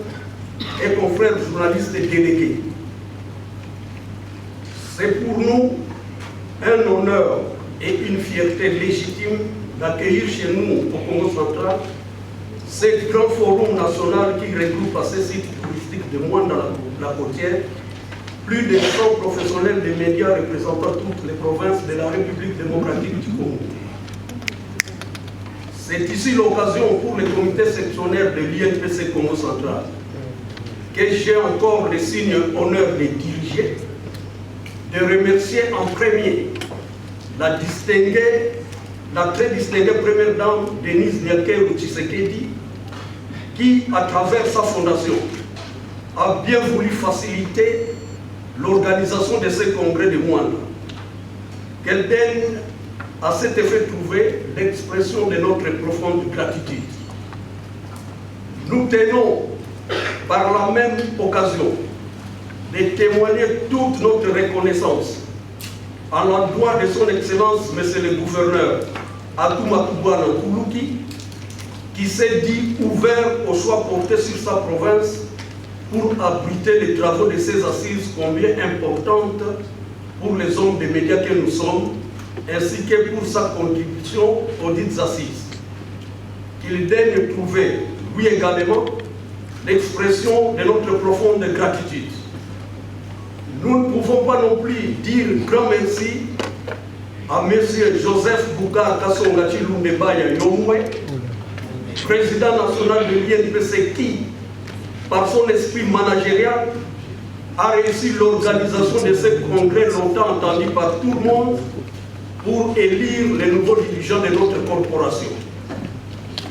et confrères journalistes et délégués. C'est pour nous un honneur et une fierté légitime d'accueillir chez nous, au Congo central, ce grand forum national qui regroupe à ce site touristique de Moine dans la côtière plus de 100 professionnels des médias représentant toutes les provinces de la République démocratique du Congo. C'est ici l'occasion pour le comité sectionnaire de l'INPC Congo central que j'ai encore le signe honneur de diriger, de remercier en premier la très distinguée première dame Denise Nkengué Tshisekedi, qui, à travers sa fondation, a bien voulu faciliter l'organisation de ce congrès de Moine. Qu'elle donne à cet effet trouvé l'expression de notre profonde gratitude. Nous tenons, par la même occasion, de témoigner toute notre reconnaissance à l'endroit de son Excellence, Monsieur le Gouverneur Atouma Koubouana Koulouki, qui s'est dit ouvert au choix porté sur sa province pour abriter les travaux de ces assises combien importantes pour les hommes des médias que nous sommes, ainsi que pour sa contribution aux dites assises. Qu'il daigne trouver, lui également, l'expression de notre profonde gratitude. Nous ne pouvons pas non plus dire grand merci à M. Joseph Boukar Kassongati Lundebaya Yomwe, président national de l'INPC qui, par son esprit managérial, a réussi l'organisation de ce congrès longtemps entendu par tout le monde pour élire les nouveaux dirigeants de notre corporation.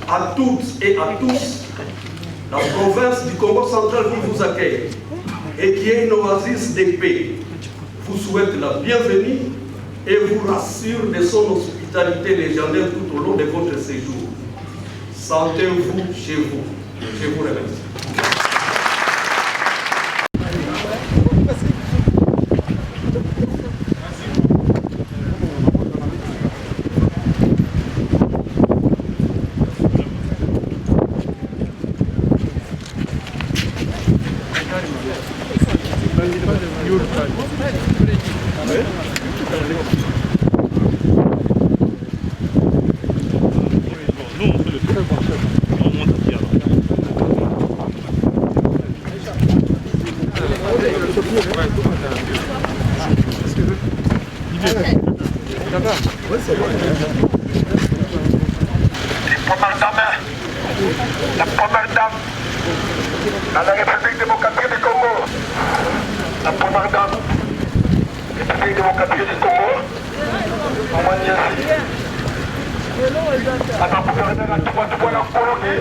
À toutes et à tous, la province du Congo central qui vous accueille et qui est une oasis de paix vous souhaite la bienvenue et vous rassure de son hospitalité légendaire tout au long de votre séjour. Sentez-vous chez vous. Je vous remercie. La première dame dans la République démocratique du Congo, la première dame de la République démocratique du Congo, Maman Niassi. Alors, pour faire la colonie,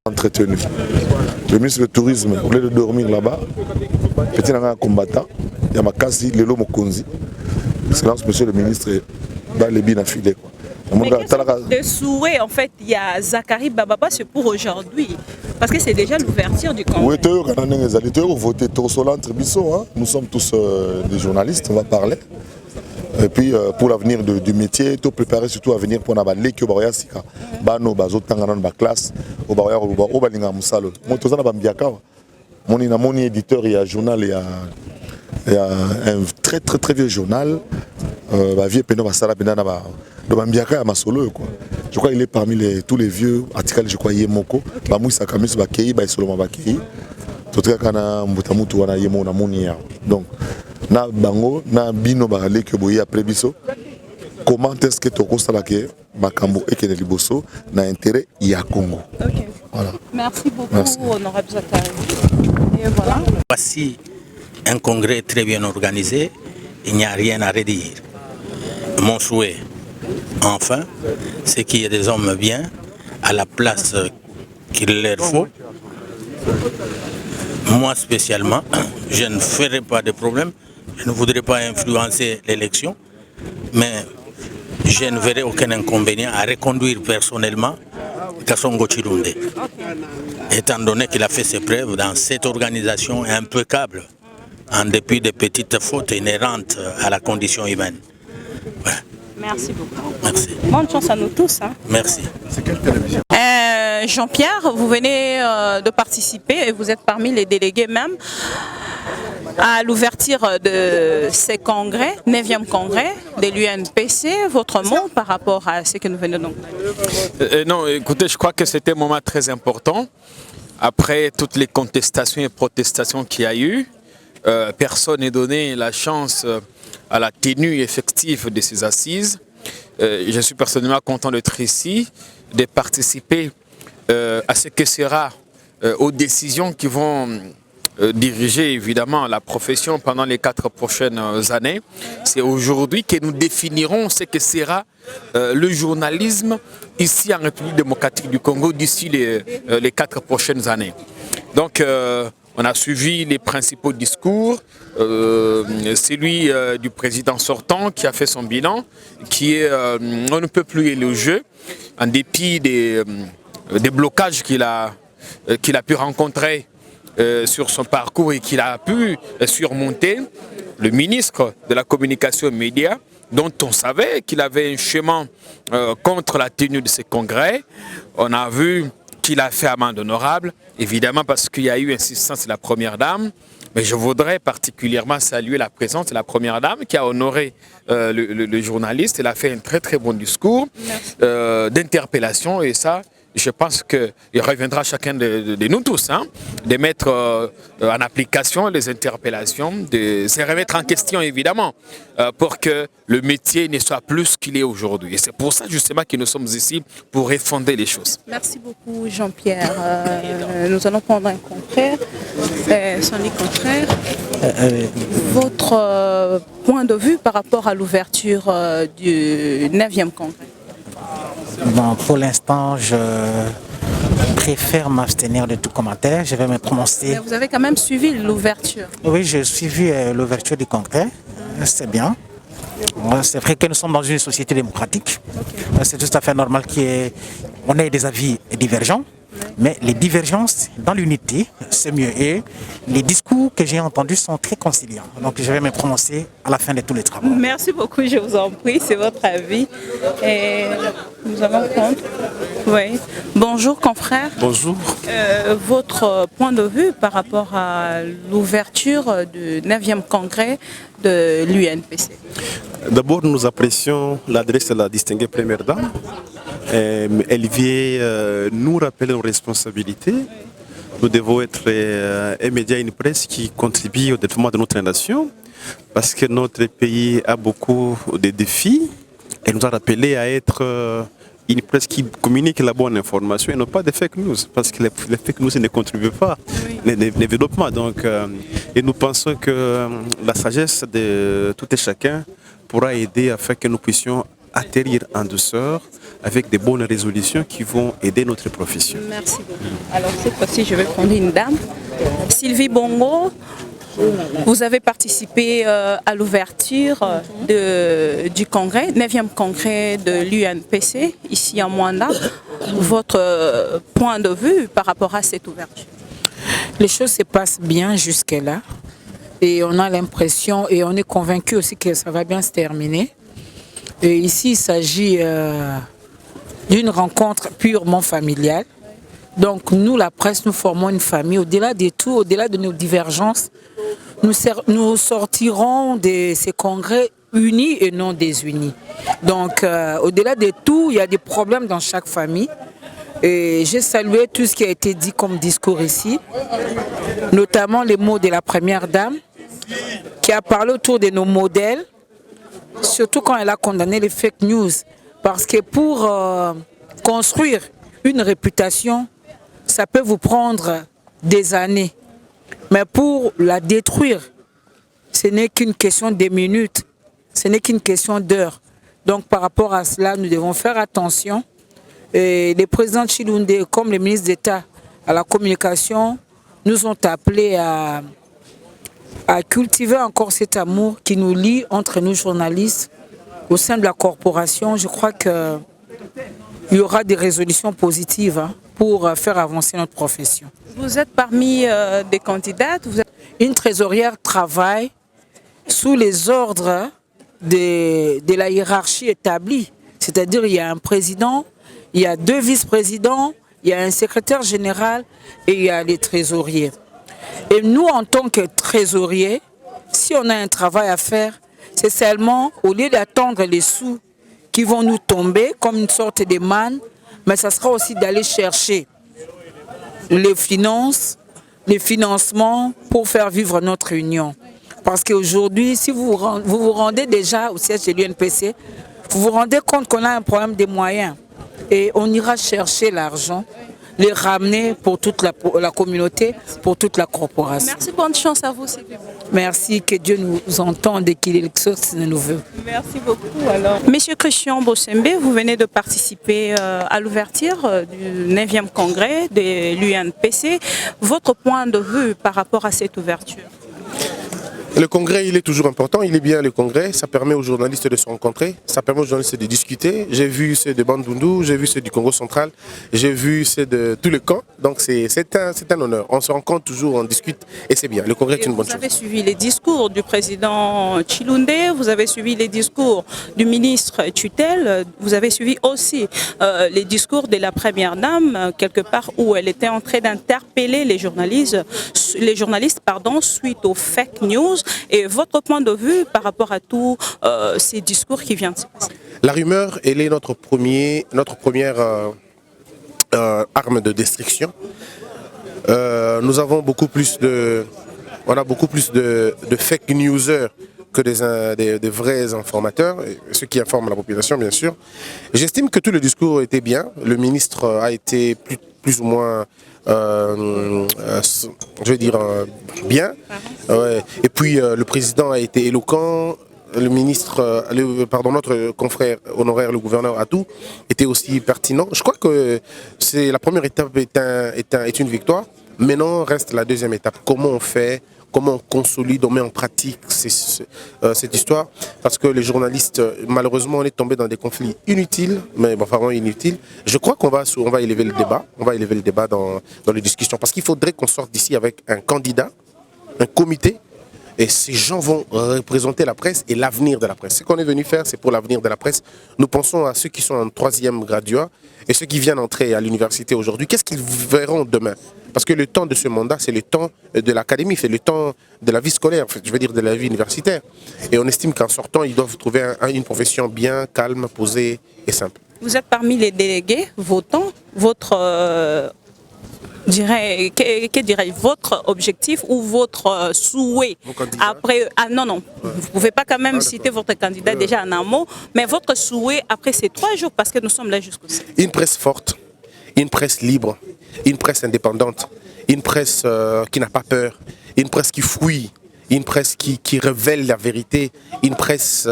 entretenu. Le ministre du Tourisme voulait dormir là-bas. Petit nanga combattant, Yamakasi, Lelo Mokonzi. Excellence, monsieur le ministre, Balebi n'a filé. De souhait, en fait, il y a Zachary Bababa, c'est pour aujourd'hui. Parce que c'est déjà l'ouverture du congrès. Oui, nous sommes tous des journalistes, on va parler. Et puis pour l'avenir du métier, tout préparer surtout à venir pour n'abaler que Baroya Sika. Bano bazo tangana ba classe, au Baroya au balinga musalo. Moi tous na bambiaka. Mon éditeur il y a journal il y a un très vieux journal. Ba vieux peno ba sala pena na ba do bambiaka ya masolo quoi. Je crois qu'il est parmi tous les vieux articles je crois Yemoko. Ba muisa kamis ba kei ba soloma ba kei. Tout kana mbutamutu wana yemo na monia. Donc na bango na bino balé que boye après biso comment est-ce que tu constate que makambo et que liboso na intérêt ya Congo. OK. Voilà. Merci beaucoup honorable Zachary. Et voilà. Voici un congrès très bien organisé, il n'y a rien à redire. Mon souhait enfin c'est qu'il y ait des hommes bien à la place qu'il leur faut. Moi spécialement, je ne ferai pas de problème. Je ne voudrais pas influencer l'élection, mais je ne verrai aucun inconvénient à reconduire personnellement Kassongo Chilunde, étant donné qu'il a fait ses preuves dans cette organisation impeccable, en dépit des petites fautes inhérentes à la condition humaine. Ouais. Merci beaucoup. Merci. Bonne chance à nous tous. Hein. Merci. C'est quelle télévision? Jean-Pierre, vous venez de participer et vous êtes parmi les délégués même à l'ouverture de ces congrès, 9e congrès de l'UNPC. Votre mot par rapport à ce que nous venons donc Non, écoutez, je crois que c'était un moment très important. Après toutes les contestations et protestations qu'il y a eu, personne n'est donné la chance à la tenue effective de ces assises. Je suis personnellement content d'être ici, de participer à ce que sera aux décisions qui vont diriger évidemment la profession pendant les 4 prochaines années. C'est aujourd'hui que nous définirons ce que sera le journalisme ici en République démocratique du Congo d'ici les 4 prochaines années. Donc on a suivi les principaux discours, celui du président sortant qui a fait son bilan, qui est on ne peut plus élogieux, en dépit des blocages qu'il a pu rencontrer sur son parcours et qu'il a pu surmonter. Le ministre de la communication et médias, dont on savait qu'il avait un chemin contre la tenue de ces congrès, on a vu qu'il a fait amende honorable, évidemment parce qu'il y a eu insistance de la Première Dame, mais je voudrais particulièrement saluer la présence de la Première Dame qui a honoré le journaliste. Elle a fait un très très bon discours d'interpellation et ça, je pense qu'il reviendra à chacun de nous tous de mettre en application les interpellations, de se remettre en question évidemment pour que le métier ne soit plus ce qu'il est aujourd'hui. Et c'est pour ça justement que nous sommes ici pour refonder les choses. Merci beaucoup Jean-Pierre. Nous allons prendre un confrère, Sandy Confrère. Votre point de vue par rapport à l'ouverture du 9e congrès? Bon, pour l'instant, je préfère m'abstenir de tout commentaire. Je vais me prononcer. Mais vous avez quand même suivi l'ouverture? Oui, j'ai suivi l'ouverture du congrès. C'est bien. C'est vrai que nous sommes dans une société démocratique. C'est tout à fait normal qu'on ait des avis divergents. Mais les divergences dans l'unité, c'est mieux. Et les discours que j'ai entendus sont très conciliants. Donc je vais me prononcer à la fin de tous les travaux. Merci beaucoup, je vous en prie, c'est votre avis. Et nous allons prendre. Oui. Bonjour confrère. Bonjour. Votre point de vue par rapport à l'ouverture du 9e congrès de l'UNPC? D'abord, nous apprécions l'adresse de la distinguée Première Dame. Elle vient nous rappeler nos responsabilités. Nous devons être un média et une presse qui contribuent au développement de notre nation parce que notre pays a beaucoup de défis. Elle nous a rappelé à être une presse qui communique la bonne information et non pas des fake news parce que les fake news ne contribuent pas au développement. Donc, et nous pensons que la sagesse de tout et chacun pourra aider afin que nous puissions atterrir en douceur avec des bonnes résolutions qui vont aider notre profession. Merci beaucoup. Alors cette fois-ci, je vais prendre une dame. Sylvie Bongo, vous avez participé à l'ouverture du congrès, 9e congrès de l'UNPC, ici à Mwanda. Votre point de vue par rapport à cette ouverture? Les choses se passent bien jusque-là et on a l'impression et on est convaincu aussi que ça va bien se terminer. Et ici, il s'agit d'une rencontre purement familiale. Donc nous, la presse, nous formons une famille. Au-delà de tout, au-delà de nos divergences, nous sortirons de ces congrès unis et non désunis. Donc au-delà de tout, il y a des problèmes dans chaque famille. Et j'ai salué tout ce qui a été dit comme discours ici, notamment les mots de la Première Dame, qui a parlé autour de nos modèles, surtout quand elle a condamné les fake news. Parce que pour construire une réputation, ça peut vous prendre des années. Mais pour la détruire, ce n'est qu'une question de minutes, ce n'est qu'une question d'heures. Donc par rapport à cela, nous devons faire attention. Et les présidents de Chilunde, comme les ministres d'État à la communication, nous ont appelés à cultiver encore cet amour qui nous lie entre nous journalistes au sein de la corporation. Je crois qu'il y aura des résolutions positives pour faire avancer notre profession. Vous êtes parmi des candidates. Une trésorière travaille sous les ordres de la hiérarchie établie. C'est-à-dire il y a un président, il y a 2 vice-présidents, il y a un secrétaire général et il y a les trésoriers. Et nous, en tant que trésoriers, si on a un travail à faire, c'est seulement, au lieu d'attendre les sous qui vont nous tomber comme une sorte de manne, mais ça sera aussi d'aller chercher les finances, les financements pour faire vivre notre union. Parce qu'aujourd'hui, si vous vous rendez déjà au siège de l'UNPC, vous vous rendez compte qu'on a un problème des moyens. Et on ira chercher l'argent les ramener pour toute la communauté, pour toute la corporation. Merci, bonne chance à vous, Sylvie. Merci, que Dieu nous entende et qu'il exauce nos vœux. Merci beaucoup. Alors, Monsieur Christian Bossembe, vous venez de participer à l'ouverture du 9e congrès de l'UNPC. Votre point de vue par rapport à cette ouverture? Le congrès, il est toujours important, il est bien le congrès, ça permet aux journalistes de se rencontrer, ça permet aux journalistes de discuter. J'ai vu ceux de Bandundu, j'ai vu ceux du Congo central, j'ai vu ceux de tous les camps, donc c'est un honneur. On se rencontre toujours, on discute et c'est bien, le congrès est une bonne chose. Vous avez suivi les discours du président Chilunde, vous avez suivi les discours du ministre tutelle, vous avez suivi aussi les discours de la première dame, quelque part où elle était en train d'interpeller les journalistes suite aux fake news. Et votre point de vue par rapport à tous ces discours qui viennent de se passer? La rumeur, elle est notre première arme de destruction. Nous avons beaucoup plus de fake newsers que des vrais informateurs, ceux qui informent la population bien sûr. J'estime que tout le discours était bien. Le ministre a été plus ou moins je veux dire bien. Ouais. Et puis le président a été éloquent. Le ministre, notre confrère honoraire, le gouverneur Adou, était aussi pertinent. Je crois que la première étape est une victoire. Maintenant reste la deuxième étape. Comment on fait? Comment on consolide, on met en pratique cette histoire? Parce que les journalistes, malheureusement, on est tombé dans des conflits inutiles, mais bon, vraiment inutiles. Je crois qu'on va élever le débat. On va élever le débat dans les discussions. Parce qu'il faudrait qu'on sorte d'ici avec un candidat, un comité, et ces gens vont représenter la presse et l'avenir de la presse. Ce qu'on est venu faire, c'est pour l'avenir de la presse. Nous pensons à ceux qui sont en 3e graduat et ceux qui viennent entrer à l'université aujourd'hui. Qu'est-ce qu'ils verront demain? Parce que le temps de ce mandat, c'est le temps de l'académie, c'est le temps de la vie scolaire, je veux dire de la vie universitaire. Et on estime qu'en sortant, ils doivent trouver une profession bien, calme, posée et simple. Vous êtes parmi les délégués votants. Votre votre objectif ou votre souhait après... Ah non, vous ne pouvez pas quand même citer votre candidat déjà en un mot, mais votre souhait après ces 3 jours, parce que nous sommes là jusqu'au 7. Une presse forte, une presse libre, une presse indépendante, une presse qui n'a pas peur, une presse qui fouille, une presse qui révèle la vérité, une presse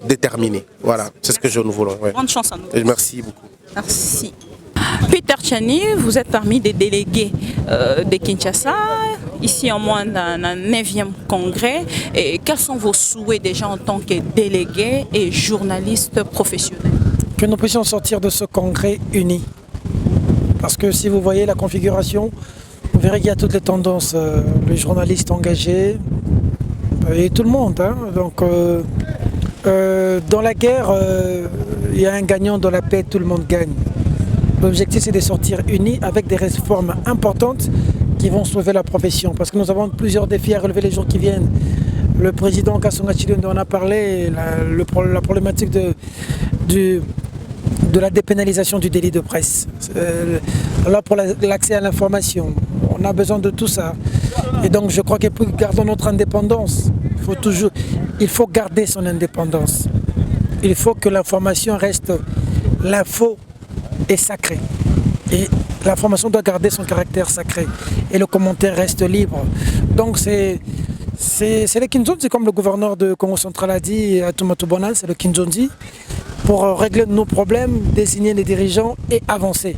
déterminée. Voilà, c'est ce que nous voulons. Ouais. Bonne chance à nous. Et merci beaucoup. Merci. Peter Tchani, vous êtes parmi des délégués de Kinshasa, ici en moins d'un 9e congrès. Et quels sont vos souhaits déjà en tant que délégués et journalistes professionnels? Que nous puissions sortir de ce congrès unis. Parce que si vous voyez la configuration, vous verrez qu'il y a toutes les tendances, les journalistes engagés et tout le monde. Hein. Donc, dans la guerre, il y a un gagnant, dans la paix, tout le monde gagne. L'objectif, c'est de sortir unis avec des réformes importantes qui vont sauver la profession. Parce que nous avons plusieurs défis à relever les jours qui viennent. Le président Kasonga Chilunde en a parlé, la problématique de la dépénalisation du délit de presse. Là, pour l'accès à l'information, on a besoin de tout ça. Et donc, je crois que pour garder notre indépendance, il faut garder son indépendance. Il faut que l'information reste l'info est sacré. Et l'information doit garder son caractère sacré. Et le commentaire reste libre. Donc c'est le Kinzondi, comme le gouverneur de Congo central a dit, à Tomatobona, c'est le Kinzondi, pour régler nos problèmes, désigner les dirigeants et avancer.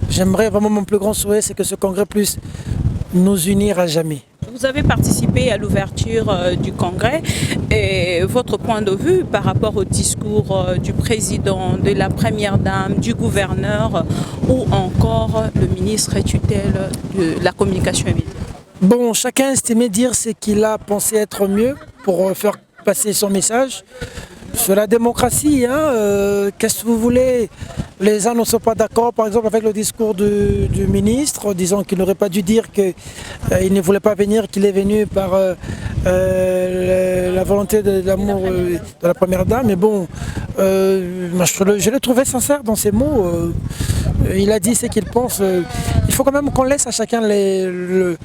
J'aimerais vraiment, mon plus grand souhait, c'est que ce congrès puisse nous unir à jamais. Vous avez participé à l'ouverture du congrès et votre point de vue par rapport au discours du président, de la première dame, du gouverneur ou encore le ministre tutelle de la communication et médias? Bon, chacun estimait dire ce qu'il a pensé être mieux pour faire passer son message. C'est la démocratie, hein, qu'est-ce que vous voulez? Les uns ne sont pas d'accord, par exemple, avec le discours du ministre, disant qu'il n'aurait pas dû dire qu'il ne voulait pas venir, qu'il est venu par la volonté de l'amour de la première dame. Mais bon, je l'ai trouvé sincère dans ses mots. Il a dit ce qu'il pense. Il faut quand même qu'on laisse à chacun le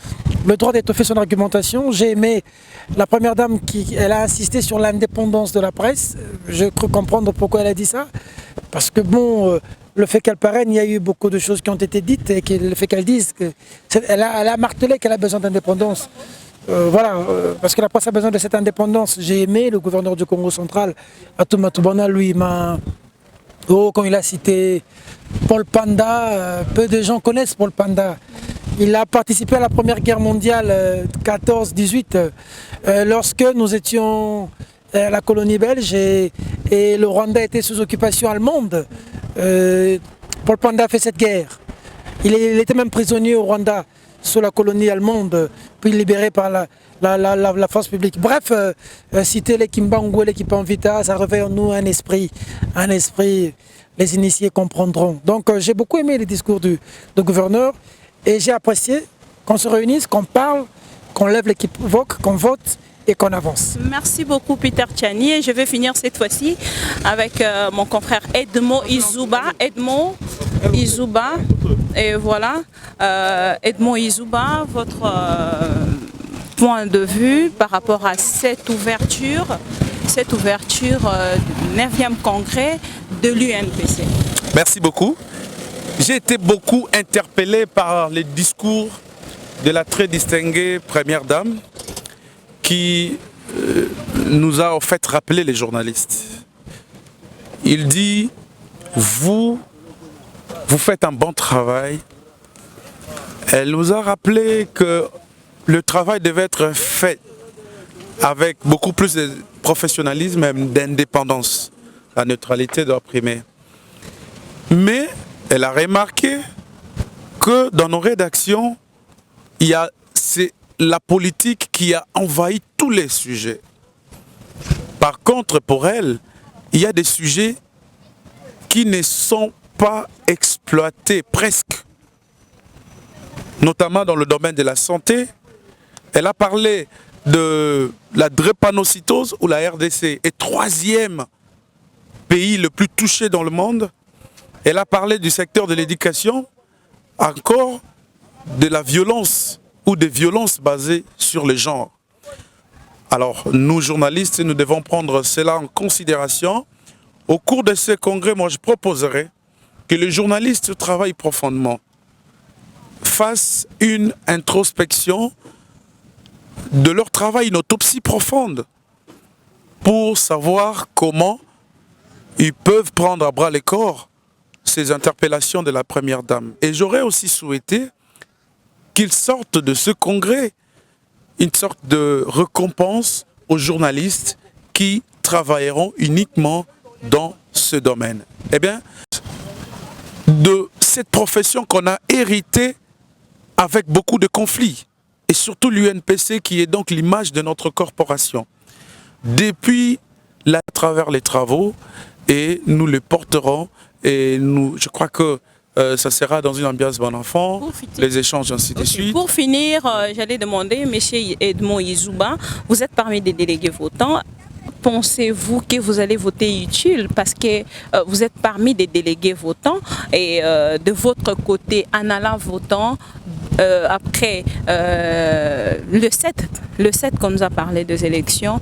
droit d'étoffer son argumentation. J'ai aimé la première dame elle a insisté sur l'indépendance de la presse. Je crois comprendre pourquoi elle a dit ça. Parce que bon, le fait qu'elle parraine, il y a eu beaucoup de choses qui ont été dites et le fait qu'elle dise qu'elle a martelé qu'elle a besoin d'indépendance. Voilà, parce que la presse a besoin de cette indépendance. J'ai aimé le gouverneur du Congo central, Atouma Toubana, lui, quand il a cité Paul Panda, peu de gens connaissent Paul Panda. Il a participé à la Première Guerre mondiale 14-18, lorsque nous étions à la colonie belge et le Rwanda était sous occupation allemande. Paul Panda a fait cette guerre. Il était même prisonnier au Rwanda sous la colonie allemande, puis libéré par la force publique. Bref, citer les Kimbangu et les Kipanvita, ça réveille en nous un esprit, les initiés comprendront. Donc j'ai beaucoup aimé les discours du gouverneur et j'ai apprécié qu'on se réunisse, qu'on parle, qu'on lève l'équivoque, qu'on vote et qu'on avance. Merci beaucoup Peter Tchani et je vais finir cette fois-ci avec mon confrère Edmond Izouba. Edmond Izouba, et voilà, Edmond Izouba, votre point de vue par rapport à cette ouverture du 9e congrès de l'UNPC. Merci beaucoup. J'ai été beaucoup interpellé par les discours de la très distinguée Première Dame qui nous a en fait rappelé les journalistes. Il dit, vous faites un bon travail. Elle nous a rappelé que le travail devait être fait avec beaucoup plus de professionnalisme et d'indépendance. La neutralité doit primer. Mais elle a remarqué que dans nos rédactions, c'est la politique qui a envahi tous les sujets. Par contre, pour elle, il y a des sujets qui ne sont pas exploités presque. Notamment dans le domaine de la santé. Elle a parlé de la drépanocytose où la RDC est 3e pays le plus touché dans le monde. Elle a parlé du secteur de l'éducation, encore de la violence ou des violences basées sur le genre. Alors, nous journalistes, nous devons prendre cela en considération. Au cours de ce congrès, moi je proposerai que les journalistes travaillent profondément, fassent une introspection de leur travail, une autopsie profonde, pour savoir comment ils peuvent prendre à bras le corps ces interpellations de la Première Dame. Et j'aurais aussi souhaité qu'ils sortent de ce congrès une sorte de récompense aux journalistes qui travailleront uniquement dans ce domaine. Eh bien, de cette profession qu'on a héritée avec beaucoup de conflits, et surtout l'UNPC qui est donc l'image de notre corporation. Depuis là, à travers les travaux, et nous les porterons, et je crois que ça sera dans une ambiance bon enfant, les échanges ainsi de suite. Pour finir, j'allais demander, M. Edmond Izouba, vous êtes parmi des délégués votants. Pensez-vous que vous allez voter utile parce que vous êtes parmi des délégués votants et de votre côté, en allant votant, après le 7 qu'on nous a parlé des élections,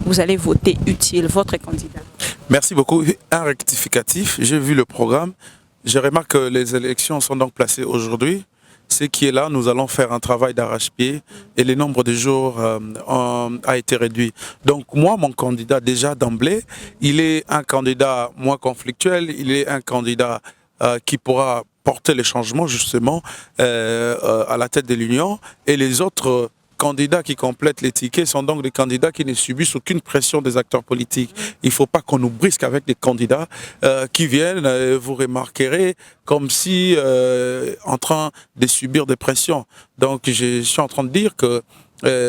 vous allez voter utile, votre candidat. Merci beaucoup. Un rectificatif, j'ai vu le programme. Je remarque que les élections sont donc placées aujourd'hui. Ce qui est là, nous allons faire un travail d'arrache-pied et le nombre de jours a été réduit. Donc moi, mon candidat, déjà d'emblée, il est un candidat moins conflictuel, il est un candidat qui pourra porter les changements justement à la tête de l'Union, et les autres candidats qui complètent les tickets sont donc des candidats qui ne subissent aucune pression des acteurs politiques. Il ne faut pas qu'on nous brisque avec des candidats qui viennent, vous remarquerez, comme si en train de subir des pressions. Donc je suis en train de dire que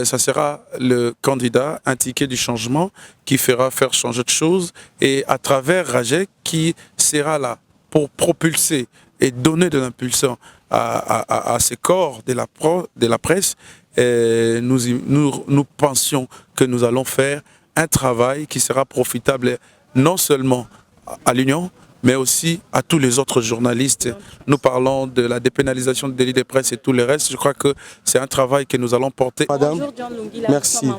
ça sera le candidat, un ticket du changement, qui fera faire changer de choses, et à travers Rajek qui sera là pour propulser et donner de l'impulsion à ces corps de la presse. Nous pensions que nous allons faire un travail qui sera profitable non seulement à l'Union, mais aussi à tous les autres journalistes. Nous parlons de la dépénalisation du délit de presse et tout le reste. Je crois que c'est un travail que nous allons porter. Madame, Bonjour John Lungila, merci.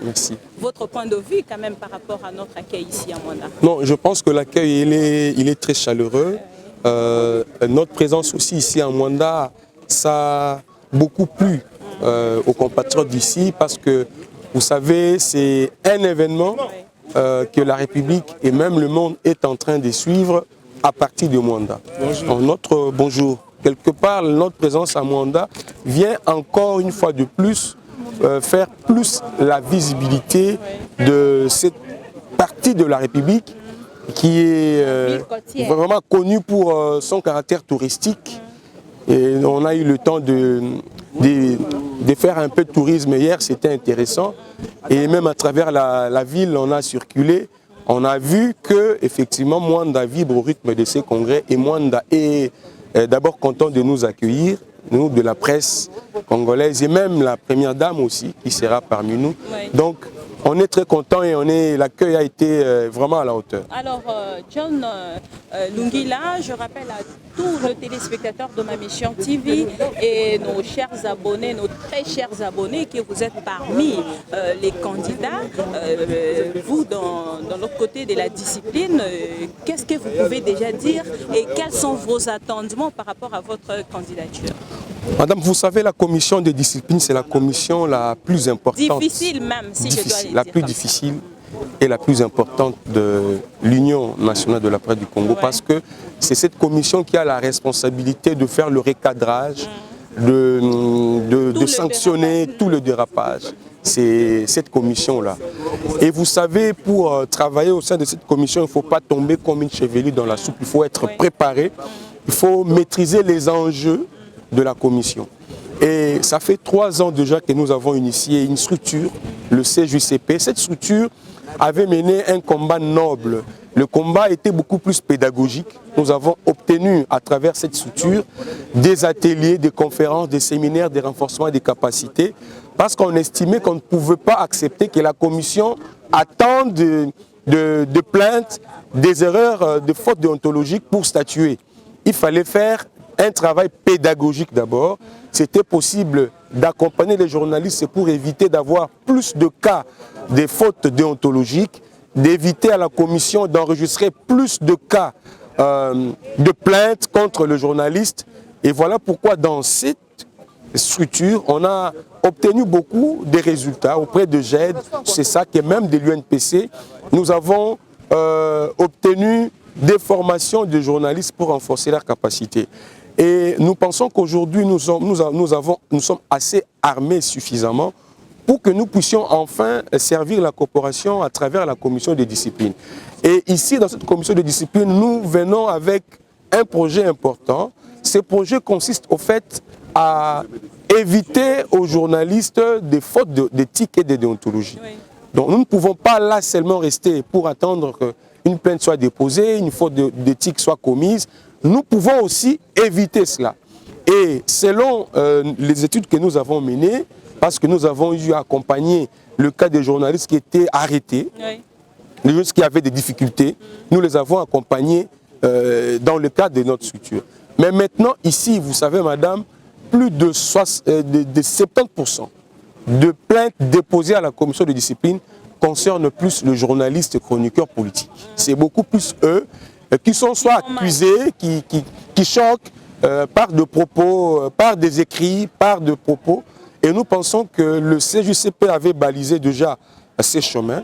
Merci. Votre point de vue quand même par rapport à notre accueil ici à Mwanda? Non, je pense que l'accueil il est très chaleureux. notre présence aussi ici à Mwanda, ça a beaucoup plu aux compatriotes d'ici parce que, vous savez, c'est un événement que la République et même le monde est en train de suivre à partir de Mwanda. Bonjour. Quelque part, notre présence à Mwanda vient encore une fois de plus faire plus la visibilité de cette partie de la République qui est vraiment connue pour son caractère touristique. Et on a eu le temps de faire un peu de tourisme hier, c'était intéressant. Et même à travers la ville, on a circulé. On a vu que effectivement Mwanda vibre au rythme de ces congrès et Mwanda est d'abord content de nous accueillir, nous de la presse congolaise et même la première dame aussi qui sera parmi nous. Oui. Donc on est très content et l'accueil a été vraiment à la hauteur. Alors John Lungila, je rappelle à tous nos téléspectateurs de Mamichan TV et nos chers abonnés, nos très chers abonnés, que vous êtes parmi les candidats, vous dans l'autre côté de la discipline, qu'est-ce que vous pouvez déjà dire et quels sont vos attendements par rapport à votre candidature? Madame, vous savez, la commission de discipline, c'est la commission la plus importante. Difficile même, si je dois le dire. La plus difficile et la plus importante de l'Union nationale de la presse du Congo, parce que c'est cette commission qui a la responsabilité de faire le recadrage, de sanctionner tout le dérapage. C'est cette commission-là. Et vous savez, pour travailler au sein de cette commission, il ne faut pas tomber comme une chevelure dans la soupe, il faut être préparé, il faut maîtriser les enjeux de la commission. Et ça fait 3 ans déjà que nous avons initié une structure, le CJCP. Cette structure avait mené un combat noble. Le combat était beaucoup plus pédagogique. Nous avons obtenu à travers cette structure des ateliers, des conférences, des séminaires, des renforcements des capacités, parce qu'on estimait qu'on ne pouvait pas accepter que la commission attende de plaintes, des erreurs, de fautes déontologiques pour statuer. Il fallait faire un travail pédagogique d'abord. C'était possible d'accompagner les journalistes pour éviter d'avoir plus de cas de fautes déontologiques, d'éviter à la commission d'enregistrer plus de cas de plaintes contre le journaliste. Et voilà pourquoi dans cette structure, on a obtenu beaucoup de résultats auprès de GED, c'est ça que même de l'UNPC. Nous avons obtenu des formations de journalistes pour renforcer leurs capacités. Et nous pensons qu'aujourd'hui, nous sommes assez armés suffisamment pour que nous puissions enfin servir la corporation à travers la commission de discipline. Et ici, dans cette commission de discipline, nous venons avec un projet important. Ce projet consiste au fait à éviter aux journalistes des fautes d'éthique et de déontologie. Oui. Donc nous ne pouvons pas là seulement rester pour attendre qu'une plainte soit déposée, une faute d'éthique soit commise. Nous pouvons aussi éviter cela. Et selon les études que nous avons menées, parce que nous avons eu à accompagner le cas des journalistes qui étaient arrêtés, oui. Les journalistes qui avaient des difficultés, nous les avons accompagnés dans le cadre de notre structure. Mais maintenant, ici, vous savez, madame, plus de 70% de plaintes déposées à la commission de discipline concernent plus le journaliste chroniqueur politique. C'est beaucoup plus eux qui sont soit accusés, qui choquent par de propos, par des écrits, par de propos. Et nous pensons que le CJCP avait balisé déjà ces chemins.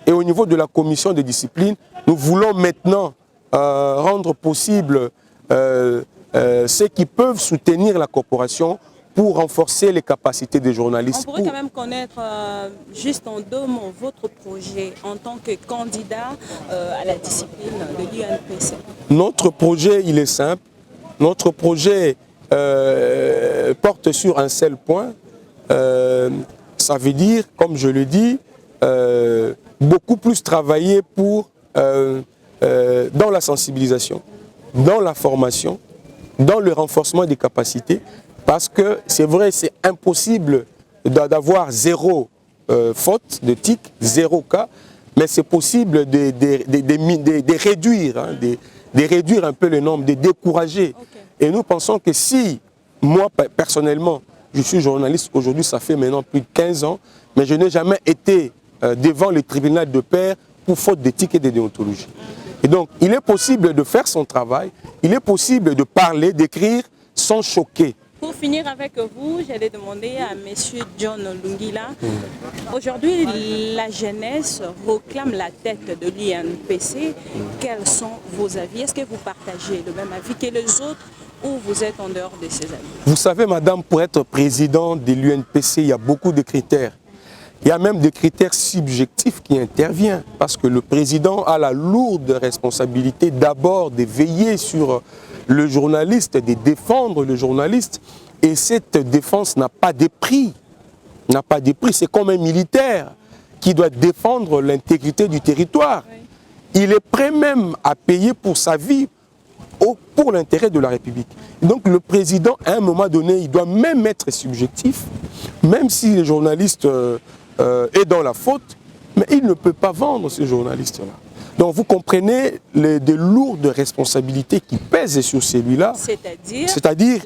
Et au niveau de la commission de discipline, nous voulons maintenant rendre possible ceux qui peuvent soutenir la corporation pour renforcer les capacités des journalistes. On pourrait quand même connaître juste en 2 mots votre projet en tant que candidat à la discipline de l'UNPC. Notre projet, il est simple. Notre projet porte sur un seul point. Ça veut dire, comme je le dis, beaucoup plus travailler dans la sensibilisation, dans la formation, dans le renforcement des capacités, parce que c'est vrai, c'est impossible d'avoir 0 faute de tic, 0 cas, mais c'est possible de réduire, hein, de réduire un peu le nombre, de décourager. Okay. Et nous pensons que si, moi personnellement, je suis journaliste, aujourd'hui ça fait maintenant plus de 15 ans, mais je n'ai jamais été devant le tribunal de paix pour faute d'éthique et de déontologie. Et donc, il est possible de faire son travail, il est possible de parler, d'écrire sans choquer. Pour finir avec vous, j'allais demander à M. John Lungila. Aujourd'hui, la jeunesse réclame la tête de l'UNPC. Quels sont vos avis? Est-ce que vous partagez le même avis que les autres ou vous êtes en dehors de ces avis? Vous savez, madame, pour être président de l'UNPC, il y a beaucoup de critères. Il y a même des critères subjectifs qui interviennent parce que le président a la lourde responsabilité d'abord de veiller sur le journaliste, de défendre le journaliste. Et cette défense n'a pas de prix. N'a pas de prix. C'est comme un militaire qui doit défendre l'intégrité du territoire. Il est prêt même à payer pour sa vie, pour l'intérêt de la République. Donc le président, à un moment donné, il doit même être subjectif, même si le journaliste est dans la faute, mais il ne peut pas vendre ce journaliste-là. Donc vous comprenez des lourdes responsabilités qui pèsent sur celui-là. C'est-à-dire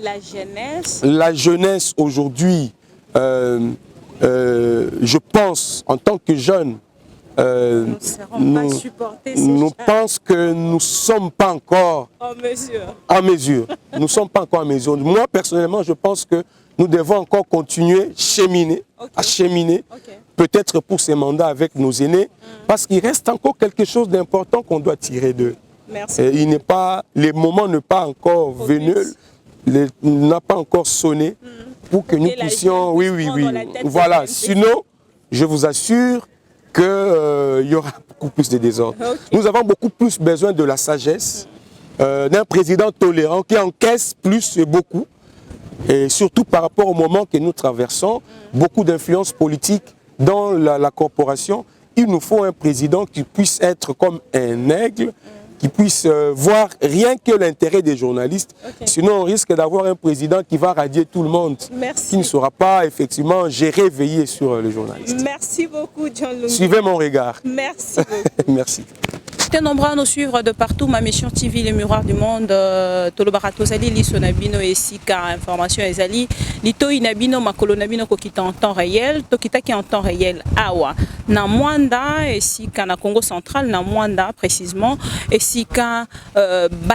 la jeunesse aujourd'hui, je pense, en tant que jeune, nous pensons que nous ne sommes pas encore en mesure. Nous ne sommes pas encore en mesure. Moi, personnellement, je pense que nous devons encore continuer à cheminer, peut-être pour ces mandats avec nos aînés, parce qu'il reste encore quelque chose d'important qu'on doit tirer d'eux. Le moment n'est pas encore venu, n'a pas encore sonné pour que nous puissions... Oui. Voilà, sinon, je vous assure qu'il y aura beaucoup plus de désordre. Nous avons beaucoup plus besoin de la sagesse, d'un président tolérant qui encaisse plus et beaucoup, et surtout par rapport au moment que nous traversons, beaucoup d'influence politique dans la corporation. Il nous faut un président qui puisse être comme un aigle, qui puisse voir rien que l'intérêt des journalistes. Sinon, on risque d'avoir un président qui va radier tout le monde, qui ne saura pas effectivement gérer, veiller sur les journalistes. Merci beaucoup, John Lungila. Suivez mon regard. Merci beaucoup. Merci. T'es nombreux à nous suivre de partout. Ma mission TV, les miroirs du monde. Tolobarato Zali, Lisonabino et Sika, information Ezali. Lito Inabino, Makolonabino, Kokita en temps réel. Tokita qui en temps réel. Awa. Na Mwanda, et Sika, na Congo central, na Mwanda précisément. Et Sika,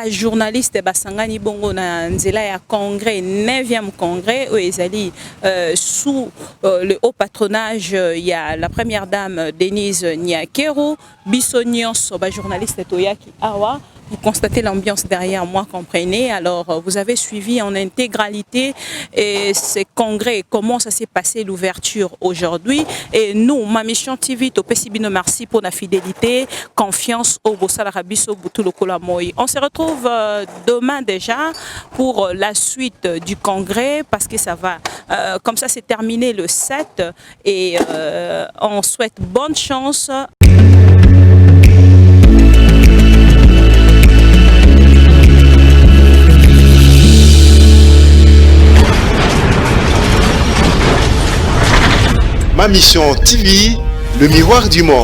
journaliste, Basangani Bongo, na Nzela ya congrès, 9e congrès, Ezali, sous le haut patronage, il y a la première dame Denise Nyakero, Bissonian, journaliste Toyaki Awa. Vous constatez l'ambiance derrière moi, comprenez. Alors, vous avez suivi en intégralité ces congrès, comment ça s'est passé, l'ouverture aujourd'hui. Et nous, ma mission TV, Topesibino, merci pour la fidélité, confiance au Bossala-Rabiso, Boutoulo-Kolamoy. On se retrouve demain déjà pour la suite du congrès, parce que ça va, comme ça, c'est terminé le 7. Et on souhaite bonne chance. Ma mission TV, le miroir du monde.